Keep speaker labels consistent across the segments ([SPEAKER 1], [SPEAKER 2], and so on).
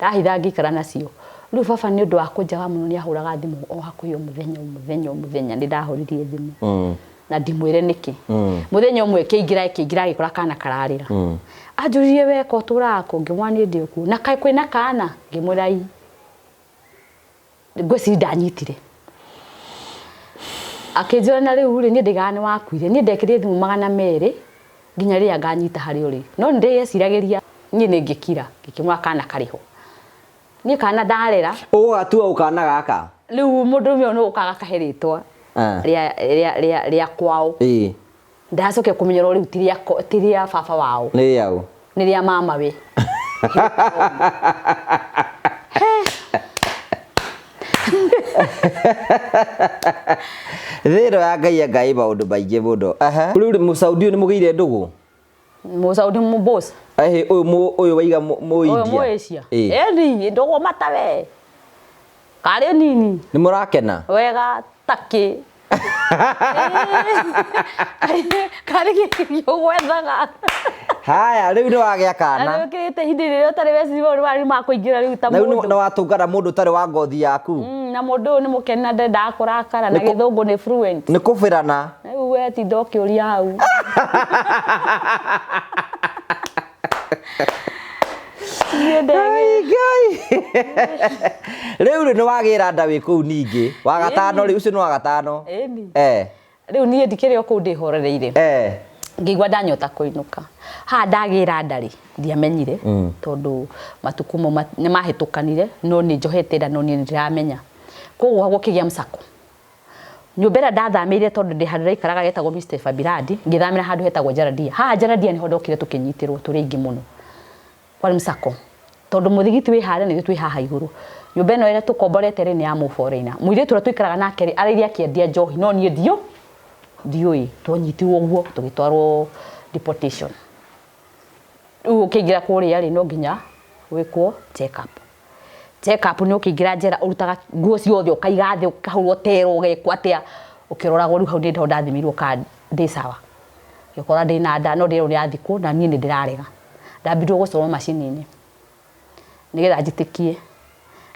[SPEAKER 1] ndahitha ngikara nacio riu baba ni undu wa kunjaga muno ni ahuraga thimu o hakuhi muthenya ni ndahuririe thimu na ndimwire niki muthenya umwe kiingira gikora kana kararira ajuririe weko turako ngimwani ndi ku na kai kwina kana ngimwirai ngweci ndanyitire akijora na riu ri ni ndigane wakuire ni ndekire thimu 200 nginya ria nganyita hari uri no ndiyeciragiria ni ngikira ngikimwa kana kariho ni kana ndarera
[SPEAKER 2] ugatua ukana gaka
[SPEAKER 1] riu mundu mwe no ukaga kaheritwa ria kwao ndacoke kumenyera riu tiria baba wao
[SPEAKER 2] ni yao
[SPEAKER 1] ni ria mama we
[SPEAKER 2] Thero ya ngai maundu maingi muno riu musaudi ni mugeire ndugu
[SPEAKER 1] musaudi mu boss
[SPEAKER 2] uyu waiga muindia
[SPEAKER 1] eri ndogo matawe kare nini
[SPEAKER 2] ni murakena
[SPEAKER 1] wega taki kare yogwethaga
[SPEAKER 2] haya riu ni wagia kana
[SPEAKER 1] riu kirite hindi rio tari weci wari makuingira riu ta mundu
[SPEAKER 2] na watungana mundu tari wa ngothi yaku
[SPEAKER 1] na mundu ni mukena ndenda kurakara na githungu ni fluent
[SPEAKER 2] ni kubirana
[SPEAKER 1] riu we ti ndokiuria hau
[SPEAKER 2] riu ni wagira nda wi kuu ningi wa gatano riu ucio ni wa gatano
[SPEAKER 1] riu nie ndikirio ku ndihorereire ngigwa ndanyota kuinuka ha ndagira ndari ndiamenyire tondu matukumo ni mahitukanire no ni njohete nda no ni ndiramenya koguo gukigia msako nyumbera ndathamire tondu ndi handu ikaraga getagwo Mr Fabiradi ngithamira handu hetagwo Jaradia ha Jaradia ni ho ndokire tukinyitirwo turi ingi muno kwari msako tondu muthigiti wi hare ni twi haha iguru nyumba ino ira tukomborete ri ni ya muforeina mwire tura twikaraga nake ariria kiendia njohi no ni ndioi twanyitirwo guo tugitwarwo deportation ukigira kuria ri no nginya wikwo check up ni ukigira njera urutaga nguo ciothe ukaiga thi ukahurwo tero ugekwa atia ukiroragwo riu hau ndi ndo ndathimirwo ka ndi sawa gikora ndi na nda no ndiro ni athikwo na nie ni ndirarega ndambirwo gucorwo macini-ini nigetha njitikie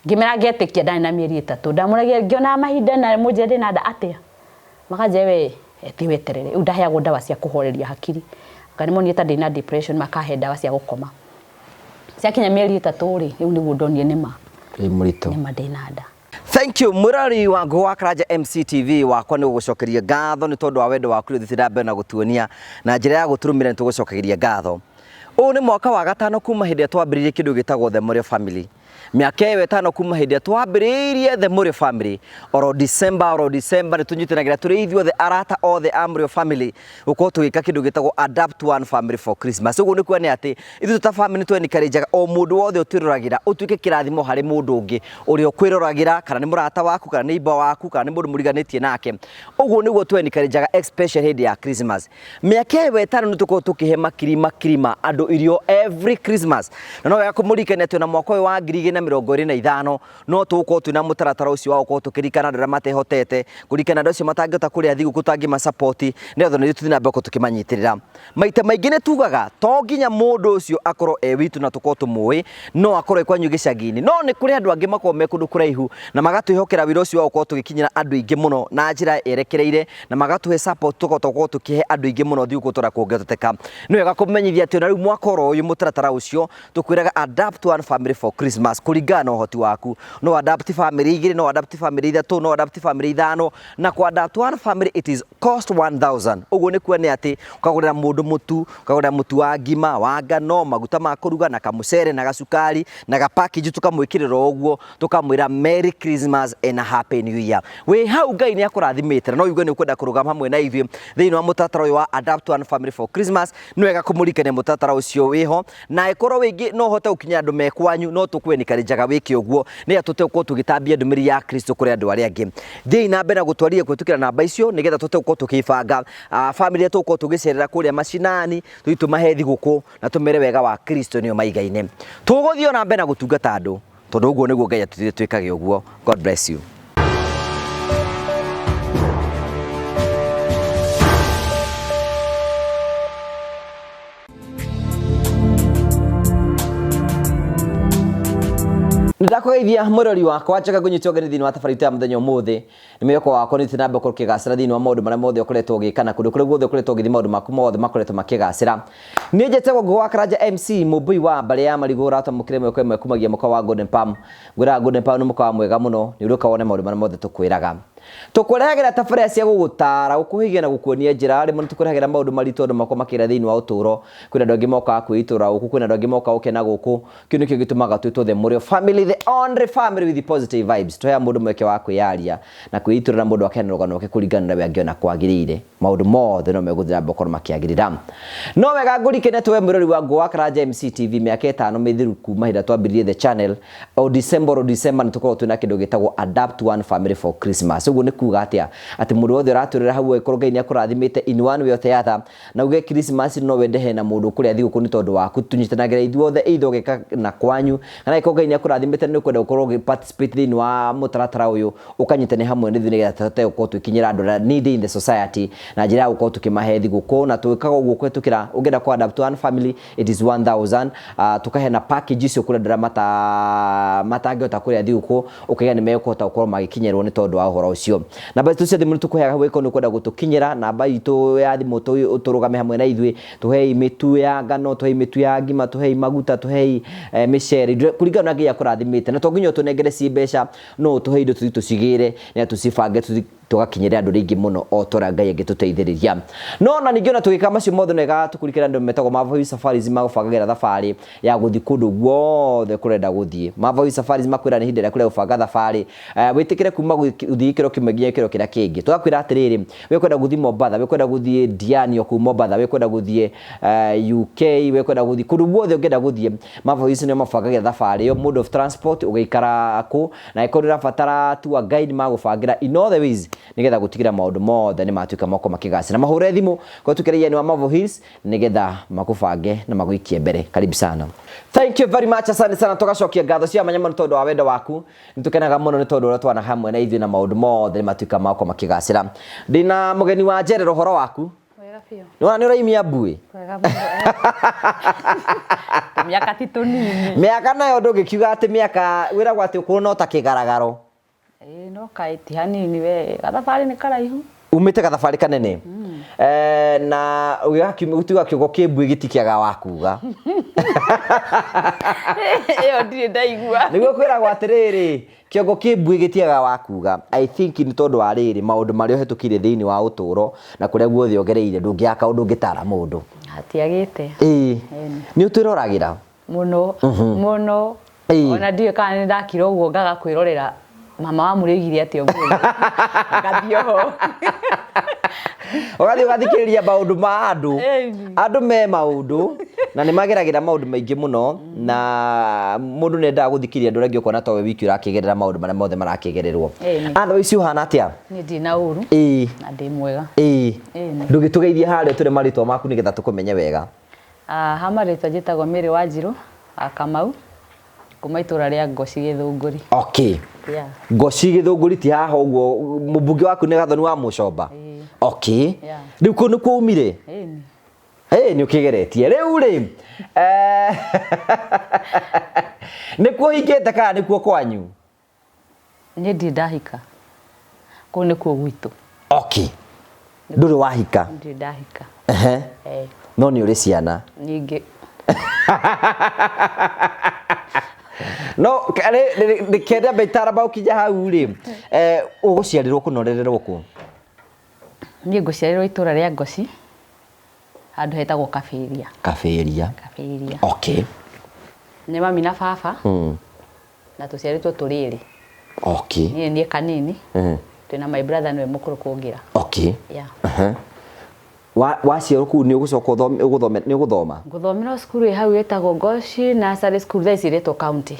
[SPEAKER 1] ngimera ngetikia ndani na mieri 3 ndamuragia ngiona mahinda na munje ndi na nda atia makaje we eti weterere undaheagwo ndawa cia kuhoreria hakiri kanimo ni ndi na depression makahe ndawa cia gukoma ciakinya mieri 3 ri riu niguo ndonie nima
[SPEAKER 2] murito
[SPEAKER 1] nima ndi na nda.
[SPEAKER 2] Thank you Murari wa Ngwa Karanja MCTV wakwa ni gucokeria ngatho ni tondu wa wendo waku ri thira mbe na gutuonia na njira ya guturumira ni tugucokeria ngatho. Uyu ni mwaka wa gatano kuma hindi twambiririe kindu gitagwo The Murio Family. Miaka iyo 5 kuma hindi twambiririe The Murio Family. Oro December ni tunyitanagira turi ithuothe arata othe a Murio Family uko tugika kindu gitagwo Adapt One Family for Christmas. Uguo ni kuani ati ithu ta family tu encourageaga o mundu wothe utwiroragira utuike kirathimo hari mundu ungi uri okwiroragira kana ni murata waku kana ni iba waku kana ni mundu muriganitie nake. Uguo niguo tu encourageaga especially hindi ya Christmas. Miaka iyo 5 ni tuko tukihe makirima andu irio every Christmas. Na no yakumurikania tu na mwaka wa 2025 no tuko tuna mutaratara ucio wa uko tukirikana ndara matehotete kurikana ndocio matangota kuria thigu kutangi ma support netho ni tuthina mbeko tukimanyitirira maita maingi ne tugaga to nginya mundu ucio akoro witu na tuko tumui no akoro ikwanyu gicagini no ni kuri andu angi makome kundu kuraihu na magatwihokera wira ucio wa uko tugikinyira andu ingi muno na njira erekereire na magatuhe support tuko tukihe andu ingi muno thigu kutora kuongeteka no wega kumenyithia ati na riu mwaka uyu mutaratara ucio tukwiraga Adapt One Family for Christmas kuringana uhoti waku no adapt family igiri no adapt family ithatu no adapt family ithano na ku Adapt One Family it is cost 1000 uguo ni kuone ati ukagurira mundu mutu ukagurira mutu wa ngima wa ngano maguta ma kuruga na kamucere na gacukari na ga package tukamwikirira uguo tukamwira Merry Christmas and a Happy New Year we hau Ngai ni akurathimite no yugo ni ukwenda kurugama hamwe na ithuĩ thiini wa mutatara uyu wa Adapt One Family for Christmas ni wega kumurikania mutatara ucio wiho na ikoro wingi no hote ukinya andu mekwanyu no tukwe ni karijaga wiki uguo ni atute uko tugitambia ndumiri ya Kristo kuri andu aria angi thii na mbere gutwaria kwetukira namba icio nigetha tute uko tukibanga family yetu uko tugicerera kuria macinani tuitumahe thiguku na tumere wega wa Kristo ni omaigaine tuguthio na mbere na gutungata andu tondu uguo niguo Ngai atutire twikage uguo. God bless you. Ndakugeithia murori wakwa njega gunyitogere thini wa tafari ya muthenya umuthi ni miyoko wakwa ni tinambe kurukigacira thini wa maundu maria mothe ukoretwo ugikana kundu kuri guothe ukoretwo ugithi maundu maku mothe makoretwo makigacira ni njetego Ngũgĩ Karanja MC mubui wa mbale ya marigura atamukire mweko imwe kumagia muka wa Golden Palm ngwira Golden Palm ni muka wa mwega muno ni uruka wone maundu maria mothe tukwiraga tukurehagera tafari cia gugutara ukuhigia na gukuonia njira ari muno tukurehagera maundu maritu andu makoma kira thini wa uturo kwina ndogi moka kwitura uku kwina ndogi moka ukena guku kinu kio gitumaga twitothe muri family the only family with the positive vibes toya mundu mweke wa kwiyaria na kwitura na mundu akena rugano kuringana na we angiona kwagirire maundu mothe no meguthira bokoro makiagirira no wega ngurikene twe murori wa Ngũgĩ Karanja MC TV miaka 5 mithiru kuma hinda twambirie the channel o December nitukorwo twina kindu gitagwo adapt one family for Christmas uguo ni kuga atia ati mundu wothe uraturira hau ekorwo Ngai ni akurathimite in one way or the other na uge Christmas no wende he na mundu kuria thigu kuni tondu waku tunyitanagira ithuothe either gika na kwanyu kana ekorwo Ngai ni akurathimite ni kwenda ukorwo participate thini wa mutaratara uyu ukanyitane hamwe ni thini gatete ukorwo twikinyira andu need in the society na njira ya ukorwo tukimahe thiguku na twikaga uguo kwetukira ungenda kwa adapt one family it is 1000 tukahe na package icio kura ndara matangihota kuria thiguku ukiga ni mekuhota ukorwo magikinyerwo ni tondu wa uhoro ucio namba itu cia thimu tukuheaga wiko ni kwenda gutukinyira namba itu ya thimu turugame hamwe na ithui tuhei mitu ya ngano tuhei mitu ya ngima tuhei maguta tuhei miceri kuringana na Ngai akurathimite na tonginya tunengere ci mbeca no tuhei indo tucigire na tucibange tugakinyira andu ringi muno o tora Ngai agituteithiriria no na ningi ona tugika macio mothe nega tukurikira andu metagwo Mavoice Safaris magubangagĩra thabarĩ ya guthi kundu guothe kurenda guthie Mavoice Safaris makwira ni hindi ria kuria ubanga thabarĩ witikire kuma guthii kiro kimwe nginya kiro kira kingi tugakwira atiriri we kwenda guthii Mombasa we kwenda guthii Diani oku Mombasa we kwenda guthii UK we kwenda guthii kundu guothe ungenda guthie Mavoice ni mabangagĩra thabarĩ yo mode of transport ugeikara ku na ikorira fatara tu a guide magubangira in all the ways nigetha gutigira maundu mothe ni matuika mako makigacira mahure thimu kwa tukireia ni wa Mavoice nigetha makubange na maguikie mbere karibu sana thank you very much asante sana tugacokia ngatho cia manyama tondu wa wendo waku nitukenaga muno ni tondu ura twana hamwe na ithui na maundu mothe ni matuika mako makigacira ndina mugeni wa njerero horo waku
[SPEAKER 1] wega pio
[SPEAKER 2] nona ni uraimia mbui
[SPEAKER 1] wega muno miaka titunini
[SPEAKER 2] miaka nayo ndungikiuga ati miaka wiragwo ati ukuruna utakigaragaro
[SPEAKER 1] no kaiti hanini we gathabari ni karaihu
[SPEAKER 2] umite gathabari kanene na ugiga kiugo kimbui gitikiaga wakuga
[SPEAKER 1] iyo ndire ndaigua
[SPEAKER 2] niguo kwiragwo atiriri kiugo kimbui gitiaga wakuga I think ni tondu wa riri maundu maria hetukire thini wa uturo na kuria guothe ongereire ndungiaka undu ngitara mundu
[SPEAKER 1] hatiagite
[SPEAKER 2] ni utwiroragira
[SPEAKER 1] muno muno ona ndiye kana ni ndakira uguo ngaga kwirorera mama wa murigire ati oguo akathio
[SPEAKER 2] ugathikiriria maundu ma andu me maundu na ni mageragira maundu maingi muno na mundu nenda guthikiria andu rengi ukona towe wiki urakigerera maundu maria mothe marakigererwo andå ici uhana atia
[SPEAKER 1] ni ndina uru na ndi mwega
[SPEAKER 2] ndugitugeithia haria turi maritwa maku nigetha tukumenye wega
[SPEAKER 1] ha maritwa njitagwo Mary Wanjiru Kamau kuma itura ria Ngoci Githunguri
[SPEAKER 2] okay Ngoci Githunguri ti haha uguo mubunge waku ni Gathoni wa Mucomba okay riu ku ni kuumire ni ukigeretie riu ri ni kuo hingite kana ni kuo kwanyu
[SPEAKER 1] ni ndi ndahika ku ni kuo gwitu
[SPEAKER 2] okay nduri wahika
[SPEAKER 1] ndi ndahika
[SPEAKER 2] no ni uri ciana
[SPEAKER 1] ningi
[SPEAKER 2] no ni kenda betara ba ukija hau ri uguciarirwo kunorererwo ku
[SPEAKER 1] ni nguciarirwo itura ria Ngoci handu hetagwo Kabiria
[SPEAKER 2] okay
[SPEAKER 1] ni mami na baba na tuciaritwo turiri
[SPEAKER 2] okay
[SPEAKER 1] ni kanini twina my brother niwe mukuru kungira
[SPEAKER 2] okay waciarwo kuu ni ugucoka uguthoma
[SPEAKER 1] nguthomera cukuru hau etagwo Ngoci Nursery School thaa ici iretwo county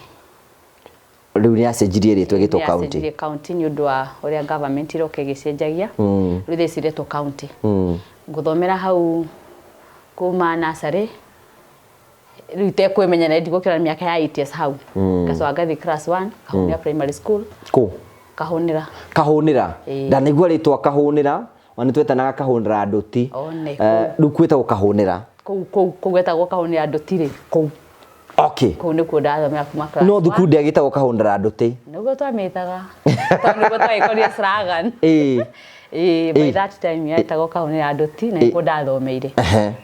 [SPEAKER 2] riu ni acenjirie ritwe gitwo county
[SPEAKER 1] acenjirie county ni undu wa uria government iroke gicenjagia riu thaa ici iretwo county nguthomera hau kuma nursery riu tekwimenya na ndigukira miaka ya 8 hau gacoka ngathi class 1 Kahunira primary school Kahunira ndanigua ritwa Kahunira wani twetanaga Kahunira nduti riu kwetagwo Kahunira kugwetagwo Kahunira nduti ri
[SPEAKER 2] Okay.
[SPEAKER 1] Kau nä kuo ndathomera kuma class
[SPEAKER 2] No thukuru ndĩagĩtagwo kahũndara ndũtĩ.
[SPEAKER 1] Nĩguo twamĩtaga tondũ nĩguo twagĩkorire Sragan. By that time yetagwo kahũndara ndũti na nĩkuo ndathomeire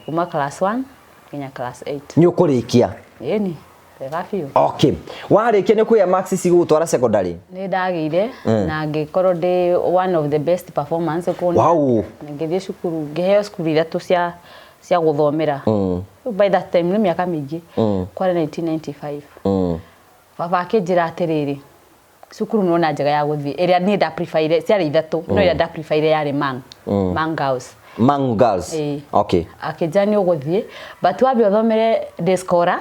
[SPEAKER 1] kuma class 1 nginya class 8.
[SPEAKER 2] Nĩ ũkũrĩkia?
[SPEAKER 1] Ĩni wega biũ.
[SPEAKER 2] Okay. Warĩkia nĩ kuoya marks cigũgũtwara secondary?
[SPEAKER 1] Nĩ ndagĩire na ngĩkorwo ndĩ one of the best performance kũu.
[SPEAKER 2] Wow.
[SPEAKER 1] Ngĩthiĩ cukuru ngĩheo cukuru ithatũ cia gũthomera. By that time nĩ mĩaka mĩingĩ kwarĩ 1995. Baba akĩnjĩra atĩrĩrĩ cukuru nona njega ya gũthiĩ ĩrĩa niĩ nda prefer ciarĩ ithatũ no ĩrĩa nda prefer yarĩ Mang Girls.
[SPEAKER 2] Mang Girls. Okay.
[SPEAKER 1] Akĩnjĩra nĩ ũgũthiĩ but wambe ũthomere day scholar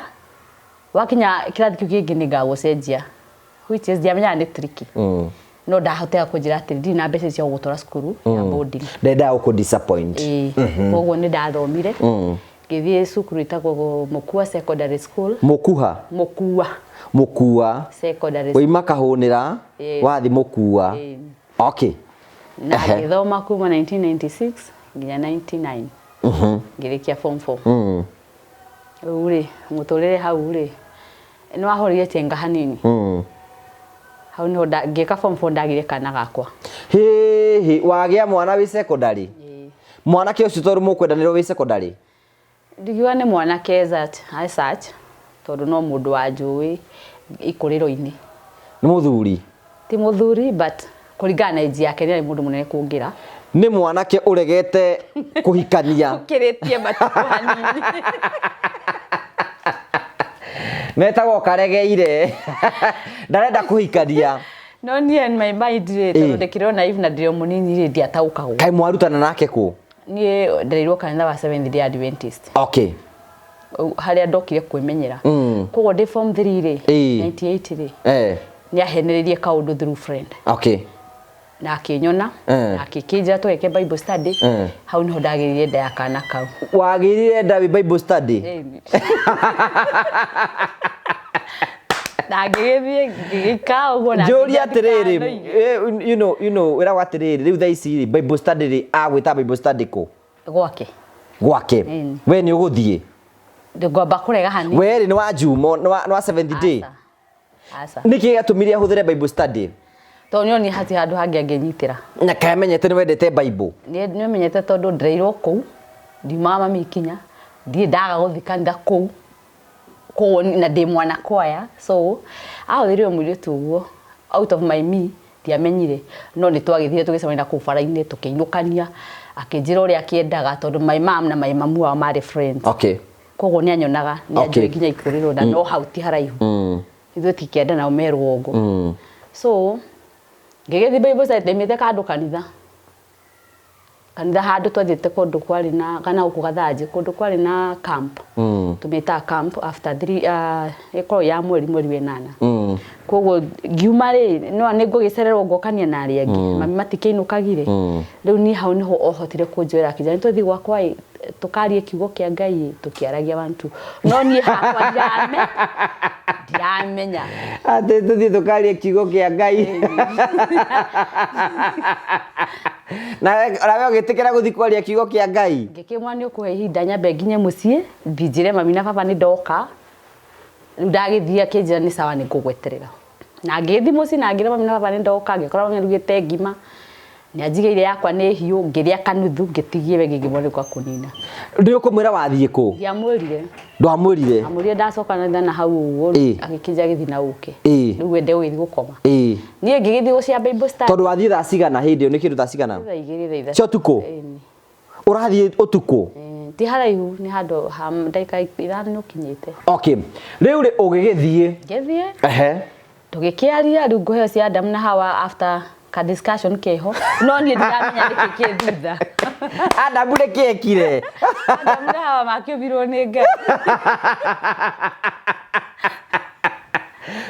[SPEAKER 1] wakinya kĩrathi kĩu kĩngĩ nĩ ngagũcenjia which is ndiamenyaga nĩ tricky. No ndahotera kũnjĩra atĩ ndirĩ na mbeca cia gũtwara cukuru ya boarding.
[SPEAKER 2] Ndendaga gũkũ disappoint.
[SPEAKER 1] Koguo nĩ ndathomire ngĩthiĩ cukuru itagwo Mũkua Secondary School. Mũkua Secondary.
[SPEAKER 2] Waima Kahũnĩra wathi Mũkua. Okay.
[SPEAKER 1] Na ngĩthoma kuma 1996 nginya 99. Ngĩrĩkia form 4. Rĩu mũtũrĩre hau rĩ nĩ wahorire tenga hanini. Hau nĩho ngĩka form 4 ndagire kana gakwa.
[SPEAKER 2] Wagĩa mwana wĩ secondary? Mwanake ũcio tondũ mũkwendanĩrwo wĩ secondary?
[SPEAKER 1] Ndigiwa nĩ mwanake as such tondũ no mũndũ wa njũĩ ikũrĩro-inĩ.
[SPEAKER 2] Nĩ mũthuri? Ti
[SPEAKER 1] mũthuri but kũringana na age yake nĩ mũndũ mũnene kũngĩra.
[SPEAKER 2] Nĩ mwanake ũregete kũhikania.
[SPEAKER 1] Ũkĩrĩtie matukũ hanini.
[SPEAKER 2] Metagwo karegeire. Ndarenda kũhikania.
[SPEAKER 1] No niĩ in my mind rĩ tondũ ndĩkĩrĩ naive na ndĩrĩ mũnini rĩ ndiataũkagwo.
[SPEAKER 2] Kaĩ mwarutana nake kũ?
[SPEAKER 1] Niĩ ndereirwo kanitha wa Seventh Day Adventist.
[SPEAKER 2] Okay.
[SPEAKER 1] Harĩa ndokire kwĩmenyera. Koguo ndĩ form 3 rĩ 98 rĩ. Nĩ ahenererie kaũndũ through friend.
[SPEAKER 2] Okay.
[SPEAKER 1] Na akĩnyona na akĩkĩnjĩra tweke Bible study. Hau nĩho ndagĩrire nda ya kana kau.
[SPEAKER 2] Wagĩrire nda wĩ Bible study?
[SPEAKER 1] Na ngĩgĩthiĩ ngĩgĩka ũguo na
[SPEAKER 2] njũria atĩrĩrĩ you know wĩra wa atĩrĩrĩ rĩu thaa ici Bible study rĩ agwĩta Bible study kũ? Gwake. We nĩ ũgũthiĩ?
[SPEAKER 1] Ngwamba kũrega hanini.
[SPEAKER 2] We rĩ nĩ wa Jumo nĩ wa Seventh Day? Nĩkĩ gĩatũmire ahũthĩre Bible study?
[SPEAKER 1] Tondũ nĩonire hatirĩ handũ hangĩ angĩnyitĩra.
[SPEAKER 2] Na kaĩ amenyete nĩ wendete Bible?
[SPEAKER 1] Nĩ menyete tondũ ndereirwo kũu ndiumaga mami ikinya ndiĩ ndaga gũthiĩ kanitha kũu na ndĩ mwana kwaya so ahũthĩrire mũirĩtu ũguo out of my me ndiamenyire no nĩ twagĩthire tũgĩcemania kũu bara-inĩ tũkĩinũkania akĩnjĩra ũrĩa akĩendaga tondũ my mom na my mamu wao marĩ friends.
[SPEAKER 2] Okay.
[SPEAKER 1] Koguo nĩ anyonaga nĩ anjũĩ nginya ikũrĩrwo na no hau ti haraihu. Ithuĩ tikĩenda nao merwo ũguo. So ngĩgĩthiĩ Bible study ndĩmĩte kandũ kanitha handũ twathiĩte kũndũ kwarĩ na kana gũkũ Gathanjĩ kũndũ kwarĩ na camp. Tumĩtaga camp after 3 ĩkorwo ya mweri wĩnana. Koguo ngiuma rĩ no nĩ ngũgĩcererwo ngokania na arĩa angĩ mami matikĩinũkagire. Rĩu niĩ hau nĩho ohotire kũnjĩra akĩnjĩra nĩtũthiĩ gwakwa tũkarie kiugo kĩa Ngai tũkĩaragia bantu no niĩ hakwa ndiramenya
[SPEAKER 2] atĩ tũthiĩ tũkarie kiugo kĩa Ngai. Na we ũgĩtĩkĩra gũthiĩ kwaria kiugo kĩa Ngai?
[SPEAKER 1] Ngĩkĩmwa nĩ ũkũhe ihinda nyambe nginye mũciĩ njĩre mami na baba nĩ ndoka. Rĩu ndagĩthiĩ akĩnjĩra nĩ sawa nĩ ngũgweterera. Na ngĩthiĩ mũciĩ na ngĩra mami na baba nĩ ndoka ngĩkora mami arugĩte ngima nĩ anjigĩire yakwa nĩ hiũ ngĩrĩa kanuthu ngĩtigie we ngĩgĩmũrĩka kũnina.
[SPEAKER 2] Nĩ ũkũmwĩra wathiĩ kũ?
[SPEAKER 1] Ndiamwĩrire.
[SPEAKER 2] Ndwamwĩrire?
[SPEAKER 1] Amwĩrire ndacoka na hau ũguo agĩkĩnja gĩthiĩ na ũke. Rĩu wende ũgĩthiĩ gũkoma. Niĩ ngĩgĩthiĩ gũcia Bible study.
[SPEAKER 2] Tondũ wathiĩ thaa cigana hĩndĩ ĩyo nĩ kĩndũ thaa cigana?
[SPEAKER 1] Thaa 2 thaa 3.
[SPEAKER 2] Cia ũtukũ? Ũrathiĩ ũtukũ?
[SPEAKER 1] Ti haraihu nĩ handũ ha ndagĩka 5 ũkinyĩte.
[SPEAKER 2] Okay. Rĩu rĩ ũgĩgĩthiĩ?
[SPEAKER 1] Ngĩthiĩ. Tũgĩkĩaria rĩu ngũheo cia Adam na Hawa after ka discussion keho no niĩ ndiramenya nĩkĩ kĩ thutha.
[SPEAKER 2] Adamu nĩ kĩekire?
[SPEAKER 1] Adamu na Hawa makĩũmbirwo nĩ Ngai.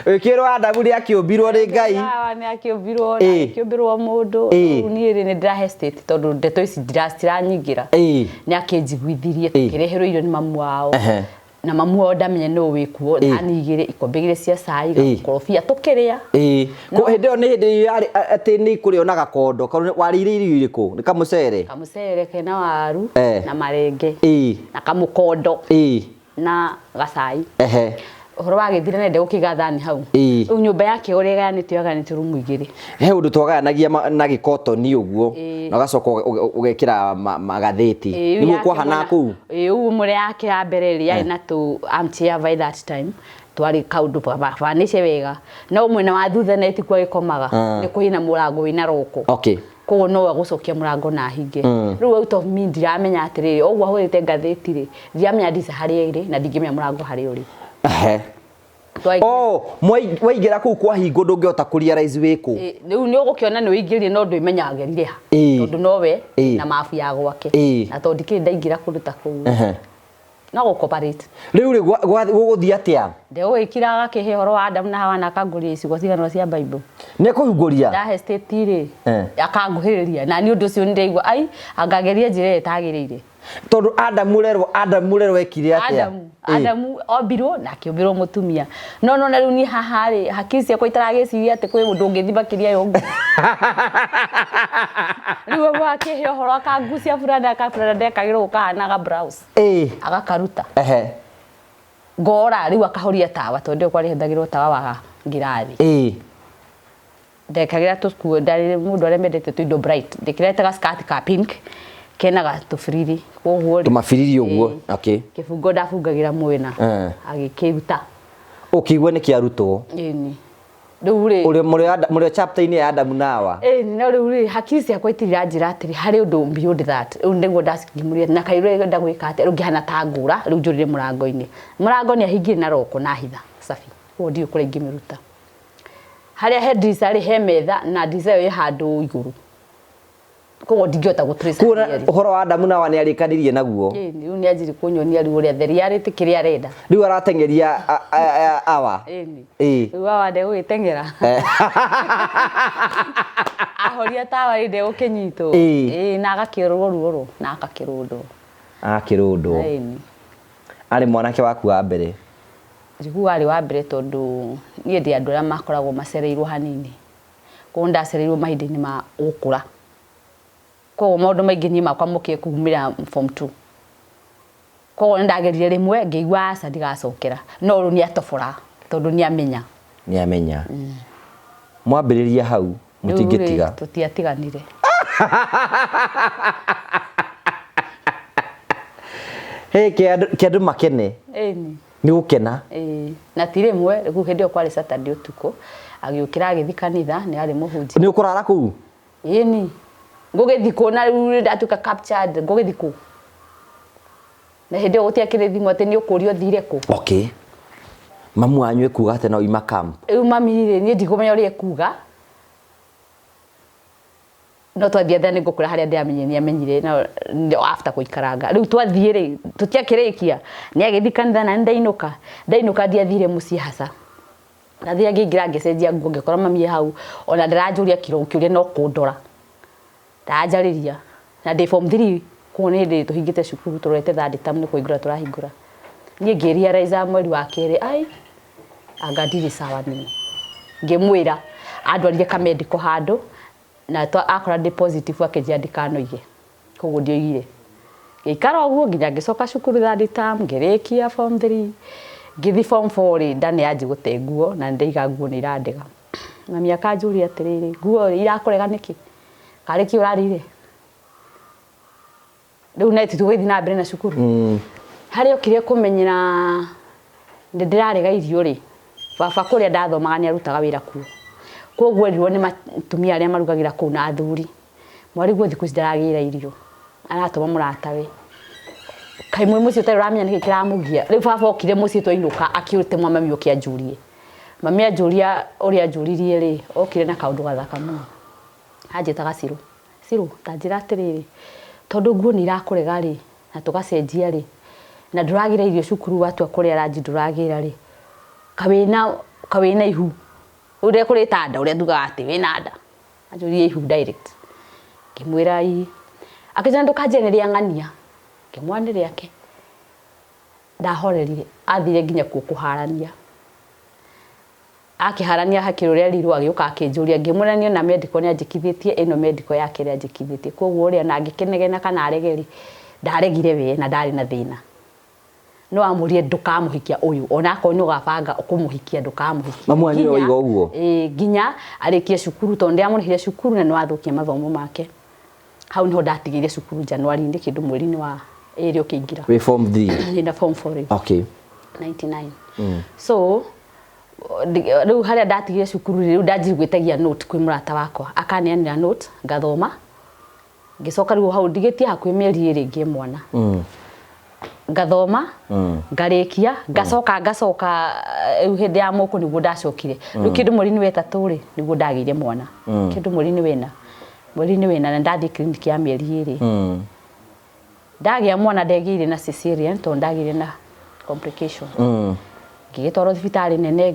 [SPEAKER 2] Wĩkĩrwo Adamu nĩ akĩũmbirwo nĩ Ngai?
[SPEAKER 1] Hawa nĩ akĩũmbirwo na akĩũmbirwo mũndũ. Niĩ rĩ nĩ ndĩra hesitate tondũ ndeto ici ndiranyingĩra. Nĩ akĩnjiguithirie tũkĩreherwo irio nĩ mamu wao. Na mamu wao ndamenye no wĩkuo anigĩre ikombe igĩrĩ cia cai gakorobia tũkĩrĩa.
[SPEAKER 2] Ko hĩndĩ ĩyo nĩ hĩndĩ atĩ nĩ kũrĩo na gakondo warĩire irio irĩkũ? Nĩ kamũcere?
[SPEAKER 1] Kamũcere kena waru na marenge na kamũkondo na gacai. horo wa githire nende gukigathani hau riu nyumba yake uri gayanite yaganite rumu igiri
[SPEAKER 2] he undu twaganagia na gikotoni uguo na gacoka ugekira magatheti niguo kwahana ku
[SPEAKER 1] u muri yake ya mbere ri yari na tu armchair by that time twari kaundu banice wega no mwena wa thutha neti kwa gikomaga ni kuina murango wina roko
[SPEAKER 2] okay
[SPEAKER 1] ko no agucokia murango na hinge riu out of me ndiramenya atiriri ogwa hurite ngatheti ri ndiramenya ndisa hari iri na ndingimenya murango hari uri
[SPEAKER 2] waigira kuu kwa hingo ndungiota kuria rais wiku
[SPEAKER 1] riu ni ugukiona ni uingirie no nduimenyagerire ha tondu nowe na mafu ya gwake na tondu ndikiri ndaingira kuruta kuu no gucooperate
[SPEAKER 2] riu ri guguthia atia
[SPEAKER 1] ndegwikiraga kihoro wa Adam na Hawa na kanguria icigo cigano cia Bible
[SPEAKER 2] ne kuhunguria
[SPEAKER 1] da hestate ri akanguhiriria na ni undu cio ndeigwa ai angageria njire etagirire
[SPEAKER 2] tondu Adam murerwo ekire atia
[SPEAKER 1] Adam obiro na kiobiro mutumia no na riu ni haha ri hakiri ciakwa itaragiciria ati kwi mundu ungithibakiria yongo riu gwake he horo akangucia buranda ndekagirwo kahanaga blouse agakaruta ngora riu akahoria tawa tondu kwari hendagirwo tawa wa ngirathi ndekagira tuskuo ndari mundu aremendete tuindo bright ndikiretaga skirt ka pink kenaga tufiriri koguo
[SPEAKER 2] tumafiriri uguo okay
[SPEAKER 1] kifungo ndafungagira mwena agikiruta
[SPEAKER 2] ukigwe ni kiarutwo
[SPEAKER 1] ni riu ri
[SPEAKER 2] muri chapter ini ya Adam na Hawa
[SPEAKER 1] no riu ri hakiri ciakwa itirira njira atiri hari undu beyond that riu ndengo ndacikimuria na kairo ndagwika ati riu ngihana ta ngura riu njurire murango-ini murango ni ahingire na roko na hitha safi ko ndio kure ngimiruta haria headress ari he metha na ndiza yo handu iguru ko ndigota gutrace
[SPEAKER 2] kuna uhoro wa Adam na Hawa ni arikanirie naguo
[SPEAKER 1] riu ni ajiri kunyonia riu ria theri ari tikiria arenda
[SPEAKER 2] riu aratengeria Hawa
[SPEAKER 1] riu Hawa ndegwitengera ahoria tawa ri ndegukinyito na agakirwo ruoro na
[SPEAKER 2] akirundo ari mwanake waku wa mbere
[SPEAKER 1] jigu ari wa mbere tondu nie ndi andu aria makoragwo macereirwo hanini ko ndacereirwo mahindini ma gukura ko maundu maingi ni makwa mukie kumira form 2 ko ndagerire rimwe ngeigwa aca ndigacokera no ru ni atofora tondu ni amenya mwambiriria hau mutingitiga
[SPEAKER 2] tutiatiganire kiandu makene ni gukena
[SPEAKER 1] na tirimwe riu hindi kwari Saturday utuko agiukira agithi kanitha ni ari muhunji
[SPEAKER 2] ni ukurara kuu
[SPEAKER 1] ni ngugithiko na riu ndatuka captured ngugithiko na hindi gutiakire thimu ati ni ukurio thire ku
[SPEAKER 2] okay mamu anyu ekuga ati na uima camp
[SPEAKER 1] mami ri ni ndigumenya uri ekuga no twathie thani ngukura haria ndiamenye ni amenyire na after kuikaranga riu twathie ri tutiakirikia ni agithikanitha na ndainuka ndiathire muci hasa ndathia ngingira ngecenjia nguo ngekora mami hau ona ndirajuria kiro kiuria no kundora ndajariria na ndi form 3 kuone ndi tuhingite cukuru turete third term ni kuingura turahingura ni ngiria raiza mweri wa kere ai anga ndiri sawa ni ngimwira andwarire ka medical handu na to akora positive akijandika no ige koguo ndio igire gikara uguo nginya ngicoka cukuru third term ngirikia form 3 ngithi form 4 ndani yaji gute nguo na ndeiga nguo ni irandega mami akanjuria atiriri nguo irakurega niki kare ki urarire riu neti tugithi na mbere na cukuru hari okire kumenyera ndirarega irio ri baba kuria ndathomaga ni arutaga wira kuo koguo rirwo ni matumia aria marugagira ku na athuri mwari guo thiku ndaragira irio aratoma muratawe kai mwe mucio tari ramenya niki kiramugia riu baba okire mucio twinuka akiurite mwa mami okia njurie mami anjuria uria njuririe ri okire na kaundu gathaka muno anjitaga Siru tanjira atiriri tondu nguo ni irakurega ri na tugacenjia ri na nduragira irio cukuru watu akuria ranji nduragira ri kawina ihu ure kuri tanda ure nduga ati wina nda anjurie ihu direct kimwira i akijana ndukajeneria ngania kimwanire yake ndahorerire athire nginya kuharania akiharania hakiruria riru agiuka akinjuria ngimurania na medical ni anjikithitie ino medical yake ri anjikithitie koguo uri na ngikenegena kana aregeri ndaregire we na ndari na thina no amurie ndukamuhikia uyu ona ko nyu gabanga ukumuhikia ndukamuhikia
[SPEAKER 2] mamwanyu oigo uguo
[SPEAKER 1] ginya arikie cukuru tonde amunihire cukuru na no athukia mathomo make hau niho ndatigire cukuru January ndi kindu mweri-ini wa eri ukiingira
[SPEAKER 2] we form 3
[SPEAKER 1] ina form 4
[SPEAKER 2] okay
[SPEAKER 1] 99 so riu haria ndatigire cukuru riu ndanjiguitagia note kwi murata wakwa akaneanira note ngathoma ngicoka riu hau ndigitie hakwi mieri iri ngie mwana ngathoma ngarikia ngacoka hindi ya muku niguo ndacokire riu kindu mweri-ini wa 3 ri niguo ndagire mwana kindu mweri-ini wena na ndathi clinic ya mieri iri ndagia mwana ndegire na cesarean to ndagire na complication ngigitwaro thibitari nene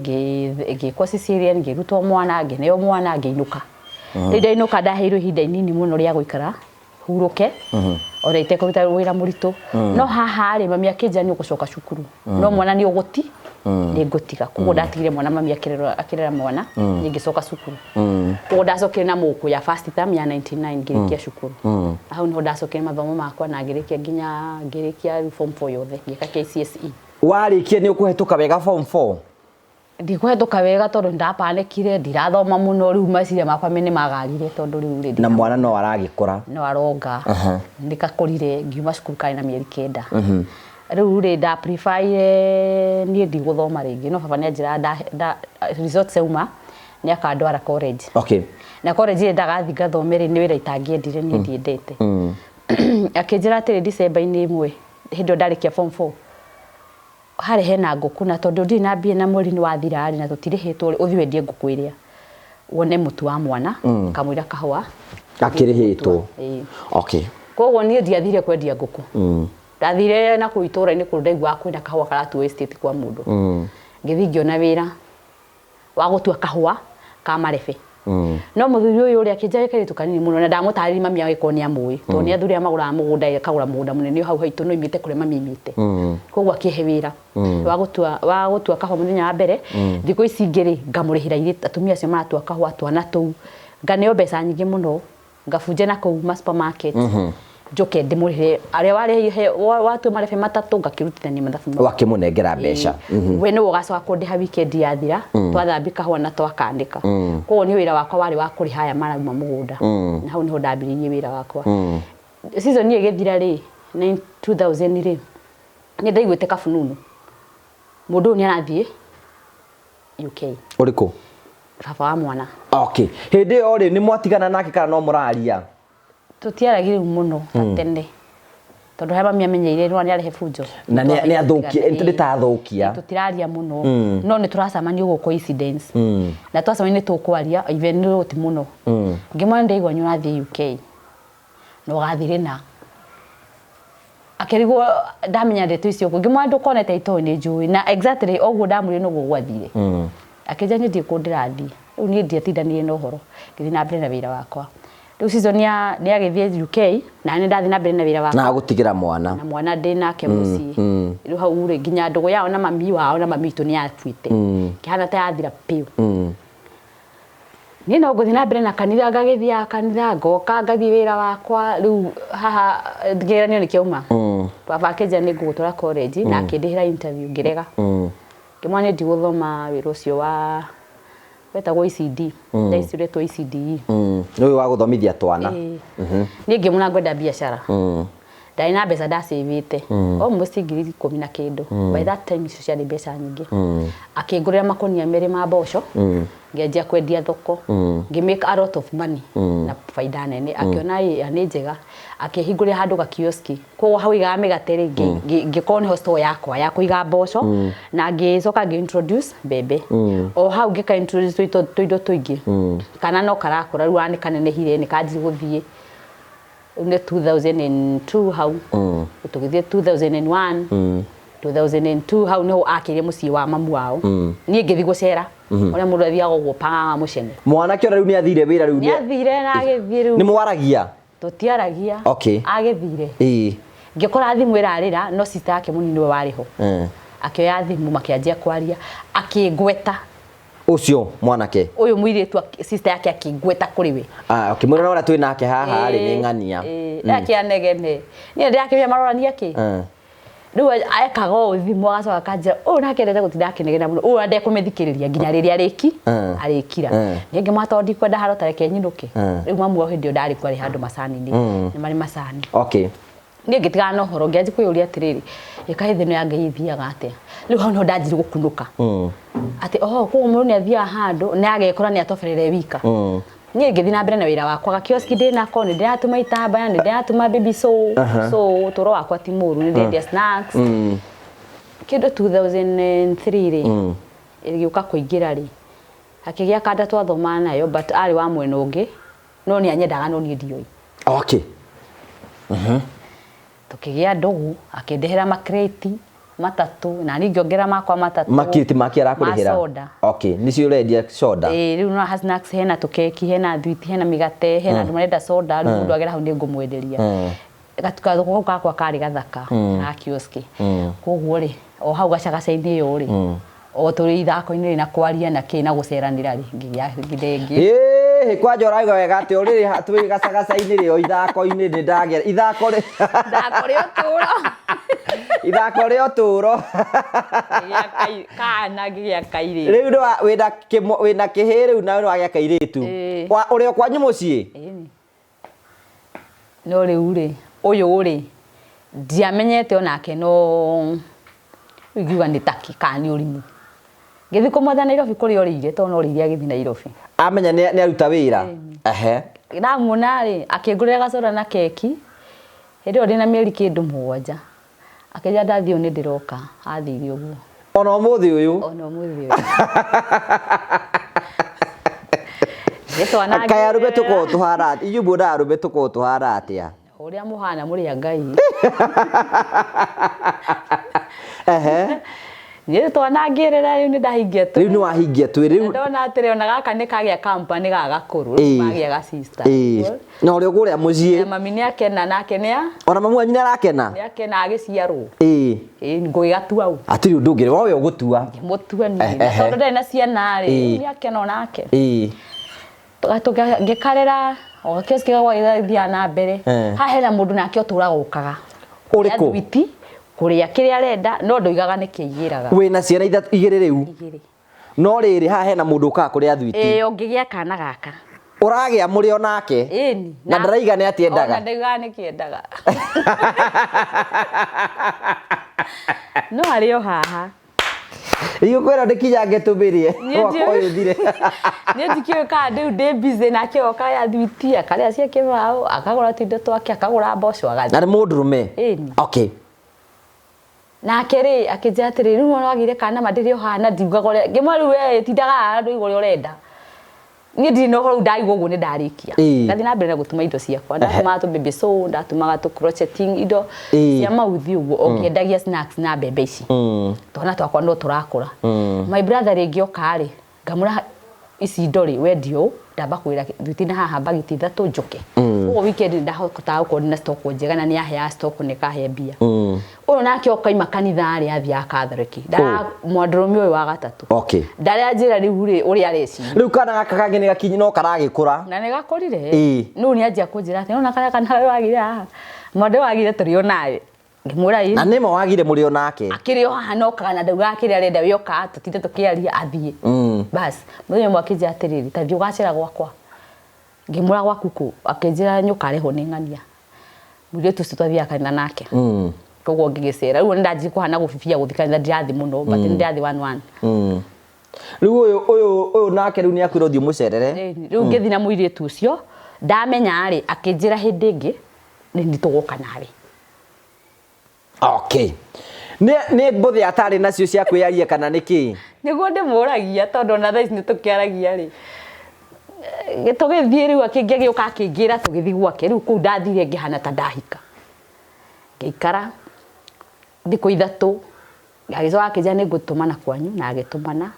[SPEAKER 1] ngikwa cesarean ngirutwo mwana ngineo mwana ngiinuka ndainuka ndaheirwo ihinda inini muno ria guikara huruke ora itekoruta wira muritu no haha ri mami akinjani ugucoka cukuru no mwana ni uguti ni ngutiga kugo ndatigire mwana mami akirera mwana ngicoka cukuru kugo ndacokire na muku ya first term ya 99 ngirikia cukuru aho niho ndacokire mathomo makwa na ngirikia nginya ngirikia form 4 yothe ngika KCSE
[SPEAKER 2] warikia ni ukuhetuka wega form 4
[SPEAKER 1] ndikuhetuka wega tondu ndapanekire ndirathoma muno riu maciria makwa mene magarire tondu riu ri
[SPEAKER 2] na mwana no aragikura
[SPEAKER 1] no aronga ndikakurire ngiuma cukuru kari na mieri 9 riu ri nda prefer ni ndiguthoma ringi no baba ni anjira resort seuma ni akandwara college
[SPEAKER 2] okay
[SPEAKER 1] na college ndagathi ngathomere ni wira itangiendire ni ndiendete akinjira atiri December-ini imwe hindi ndarikia form 4 hare hena nguku na tondu ndi na mbia na mweri ni wathirari na tutirihetwo uthi wendie nguku iria wone mutu wa mwana kamwira kahwa
[SPEAKER 2] akirihetwo okay
[SPEAKER 1] koguo ni ndiathire kwendia nguku ndathire na kuitura ni kundaigua kwenda kahwa karatu estate kwa mundu ngithi ngiona wira wa gutua kahwa ka marebe no muthuri uyu uri akinjaye kaitu kanini muno na ndamutariri mami agiko ni amui to ni athuri amagura mugunda kagura mugunda munene hau haitu no imite kure mami imite koguo akihe wira wa gutua kahwa muthenya wa mbere thiko ici ngiri ngamurihira ire atumia acio maratua kahwa twana tou nganeo mbeca nyingi muno ngabunje na kou ma supermarket njoke ndimurihire aria warihe watu marebe matatu ngakirutithania mathabu
[SPEAKER 2] wakimunengera mbeca
[SPEAKER 1] we no ugacoka kundiha weekend yathira twathambi kahwa na twakandika koguo ni wira wakwa wari wa kuriha aya marauma mugunda na hau niho ndambiririe wira wakwa season ni igithira ri 2000 ri ni ndaiguite kabununu mundu ni arathie UK
[SPEAKER 2] uriku
[SPEAKER 1] baba wa mwana
[SPEAKER 2] okay hindi o ri ni mwatigana nake kana no muraria
[SPEAKER 1] tutiaragire muno tene tondu hema miamenyeire no ni arehe fujo
[SPEAKER 2] na ni athukia ndita athukia
[SPEAKER 1] tutiraria muno no ni turacamania ugo coincidence na twacamania ni tukwaria even no ti muno ngimwana ndaigwa nyurathi UK no gathire na akerigo ndamenya ndeto icio ngimwana ndukonete ito ni njui na exactly oguo ndamuri no gwathire akeja ni ndikundirathi riu ni ndiatindanire na uhoro ngithi na mbere na wira wakwa riu season ni agithie UK na ni ndathi na mbere na wira wakwa
[SPEAKER 2] na gutigira mwana
[SPEAKER 1] na mwana ndinake muci riu hau ri nginya ndugu yao na mami wao na mami tu ni afuite kihana ta yathira piu ni no guthi na mbere na kanitha ngagithia kanitha ngoka ngathi wira wakwa riu haha ngiranio ni kiuma baba akeja ni ngugutura college na akindihira interview ngirega kimwana ndi guthoma wira ucio wa wetagwo ECD ndaicuretwo ECD
[SPEAKER 2] no wa guthomithia twana
[SPEAKER 1] ni ngimuna ngwenda biashara ndai na mbeca ndacivite o musi ngiri 10 na kindu by that time icio ciarĩ mbeca nyingĩ akĩngũrĩra makonia merĩ ma mboco ngĩanjia kwendia thoko ngĩmake a lot of money na faida nene akiona nĩ njega akĩhingũrĩra handũ ga kioski koguo hau igaga mĩgate ngĩkorwo nĩ hostel yakwa ya kũiga mboco na ngĩcoka ngĩintroduce mbembe o hau ngĩka introduce tũindo tũingĩ kana no karakũra rĩu anĩ kanenehire nĩ kanji gũthiĩ une 2002 hau tugithie 2001 2002 hau no akire muci wa mamu wao nie ngithi gucera ona mundu athiaga uguo panga mucene
[SPEAKER 2] mwana kiora riu ni athire wira riu
[SPEAKER 1] ni athire na agithie riu
[SPEAKER 2] ni mwaragia
[SPEAKER 1] tutiaragia
[SPEAKER 2] okay
[SPEAKER 1] agithire ngikora thimu irarira no sister yake muni niwe wariho akioya thimu makianjia kwaria akingweta
[SPEAKER 2] ucio mwanake
[SPEAKER 1] uyu muiritu sister yake akingweta kuri we
[SPEAKER 2] okay mwana ora twi nake haha ari ni ngania
[SPEAKER 1] yake anegene ni ndirakibia marorania ki riu ekaga thimu agacoka kanjira nake ndete gutinda akinegena muno ande kumithikiriria nginya riria arikira ngingi matondi kwenda haro tareke nyinuke riu mamu hindi ndari kwari handu macani-ini ni mari macani
[SPEAKER 2] okay
[SPEAKER 1] ngi ngitiga no horo ngianji kwiyuria atiriri ikahe thino ya ngai ithiaga atia riu hano ndanjiri gukunuka ati ko mundu ni athia handu na agekora ni atoferere wika nie ngithi na mbere na wira wakwa ga kioski ndina ko ni ndiratuma itambaya ni ndiratuma baby so toro wakwa ti muru ni ndendia snacks kindo 2003 ri iliuka kuingira ri akigia kanda twathoma nayo but ari wa mwena ungi no ni anyendaga no ni ndioi
[SPEAKER 2] okay
[SPEAKER 1] tukigia ndugu akindehera makreti matatu na ni ngiongera makwa matatu
[SPEAKER 2] makiriti makiara kurihira okay nicio urendia soda
[SPEAKER 1] riu no snacks hena tukeki hena thwiti hena migate hena ndu marenda soda riu ndu agera hau ni ngumwenderia gatuka thoko kwa kari gathaka na kioski koguo ri o hau gacagacaini yo ri o turi ithako-ini na kwaria na kina guceranira ri ngingi
[SPEAKER 2] kwanja uraiga wega ati uriri twi gacagacaini ri o ithako-ini ni ndagia ithako ri
[SPEAKER 1] uturo
[SPEAKER 2] ithako ri uturo
[SPEAKER 1] kana ngigia kairi
[SPEAKER 2] riu wina kihi riu na wagia kairitu uri kwanyu mucii
[SPEAKER 1] no riu ri uyu ri ndiamenyete onake no igiuga ni taki kani urimu ngithi kumwatha Nairobi kuri orire to no riria githi Nairobi
[SPEAKER 2] amenya ni aruta wira
[SPEAKER 1] ndamuna ri akingurira gacoda na keki hindi ndina mieri kindu 7 akija ndathio ni ndiroka athiri uguo
[SPEAKER 2] ona muthi uyu kaya rube tuko tuhara iyubu da rube tuko tuhara atia
[SPEAKER 1] uria muhana muri ngai ni twanangirira ni ndahingia tu
[SPEAKER 2] riu ni wahingia tu riu
[SPEAKER 1] ndona atire ona gaka ni kagia company gagakuru magia ga sister
[SPEAKER 2] na uri guria mucii
[SPEAKER 1] mami ni akena nake ni
[SPEAKER 2] ona mamu anyina arakena
[SPEAKER 1] ni akena agiciarwo ngui gatua au
[SPEAKER 2] atiri ndungire wawe ugutua
[SPEAKER 1] mutua ni tondu ndena ciana ri ni akena onake tugatuka ngikarera o kioski gwa ithia na mbere hahera mundu nake otura gukaga
[SPEAKER 2] uriku
[SPEAKER 1] kuria kiria arenda no ndoigaga ni kiigiraga
[SPEAKER 2] wina ciana igiri riu no riri ha hena mundu ka kuria thwiti
[SPEAKER 1] ongigia kana gaka
[SPEAKER 2] uragia muri onake na ndaraiga ni atiendaga
[SPEAKER 1] na ndaiga ni kiendaga no ario haha
[SPEAKER 2] iyo kwera ndikinyange tumirie wakwa uyu thire
[SPEAKER 1] ni ndikio ka ndi busy na kio ka ya thwiti akaria cia kibao akagura tindo twake akagura mboco agathi
[SPEAKER 2] na mundurume okay
[SPEAKER 1] na kere akija atiri riu mwana wagire kana mandirio hana ndiugaga ngimwaru we tindaga andu igore urenda ni ndino ho ndaigo uguo ni ndarikia ngathi na mbere na gutuma indo ciakwa ndatuma tu baby so ndatumaga tu crocheting indo cia mauthi uguo ongiendagia snacks na bebe ici twana twakwa no turakura my brother ringioka ri ngamura ici ndori wendio ndamba kwira thutina haha bagiti 3 njuke ugo weekend ndahota uko na stock njega na ni ya stock ni kahe mbia uyu nake okaima kanitha ari athia Catholic nda mwandurume uyu wa gatatu
[SPEAKER 2] okay
[SPEAKER 1] ndari anjira riu ri uri areci
[SPEAKER 2] riu kana gaka kangi ni gakinyi no karagikura
[SPEAKER 1] na ni gakorire no ni anjia kunjira ati no kana kana wagire haha mwandu wagire turio nawe ngimura
[SPEAKER 2] na nimo wagire muri onake
[SPEAKER 1] akirio haha no kana ndauga kiri arenda yoka tutinde tukiaria athie bas muthenya mwakija atiriri ta thiu gacira gwakwa ngimura gwakuku akinjira nyuka reho ni ngania muri tu twathia kana nake koguo ngigicera riu ndaji kuhana gubibia guthikana ndiathi muno but ndiathi 11
[SPEAKER 2] riu uyu nake riu ni akwiro thio mucerere
[SPEAKER 1] riu ngithi na muiri tu ucio ndamenya ari akinjira hindi ingi ni nditugoka nawe
[SPEAKER 2] okay ni mbuthi atari nacio cia kwiaria kana niki
[SPEAKER 1] niguo ndimuragia tondu na thaici ni tukiaragia ri gitugithie riu akingia giuka akingira tugithi gwake riu ku ndathire ngihana ta ndahika ngikara thiku 3 ngagicoka akija ni ngutumana kwanyu na agitumana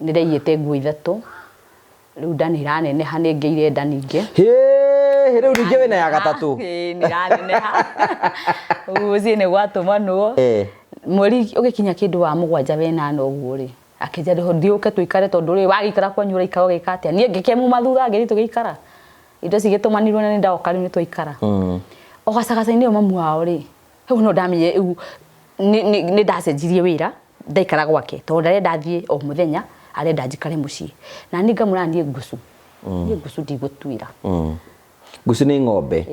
[SPEAKER 1] ni ndaiyite nguo 3 riu ndanira nene hane ngeire nda ninge
[SPEAKER 2] riu ninge wena ya gatatu
[SPEAKER 1] ni raneneha uzi ni gwatumanwo mweri ugikinya kindu wa 7 wena no guo ri akija riho ndiuke tuikare tondu ri wagikara kwanyu ri ikao gikatia nie ngikemu mathutha ngiri tugikara indo cigitumanirwo na ni ndaoka ri ni tuikara ogacagacaini o mamu wao ri heu no ndamenye ni ndacenjirie wira ndaikara gwake tondu ndarenda thie o muthenya arenda njikare mucii na ni ngamura nie ngucu nie ngucu ndigutwira
[SPEAKER 2] ngucu ni ng'ombe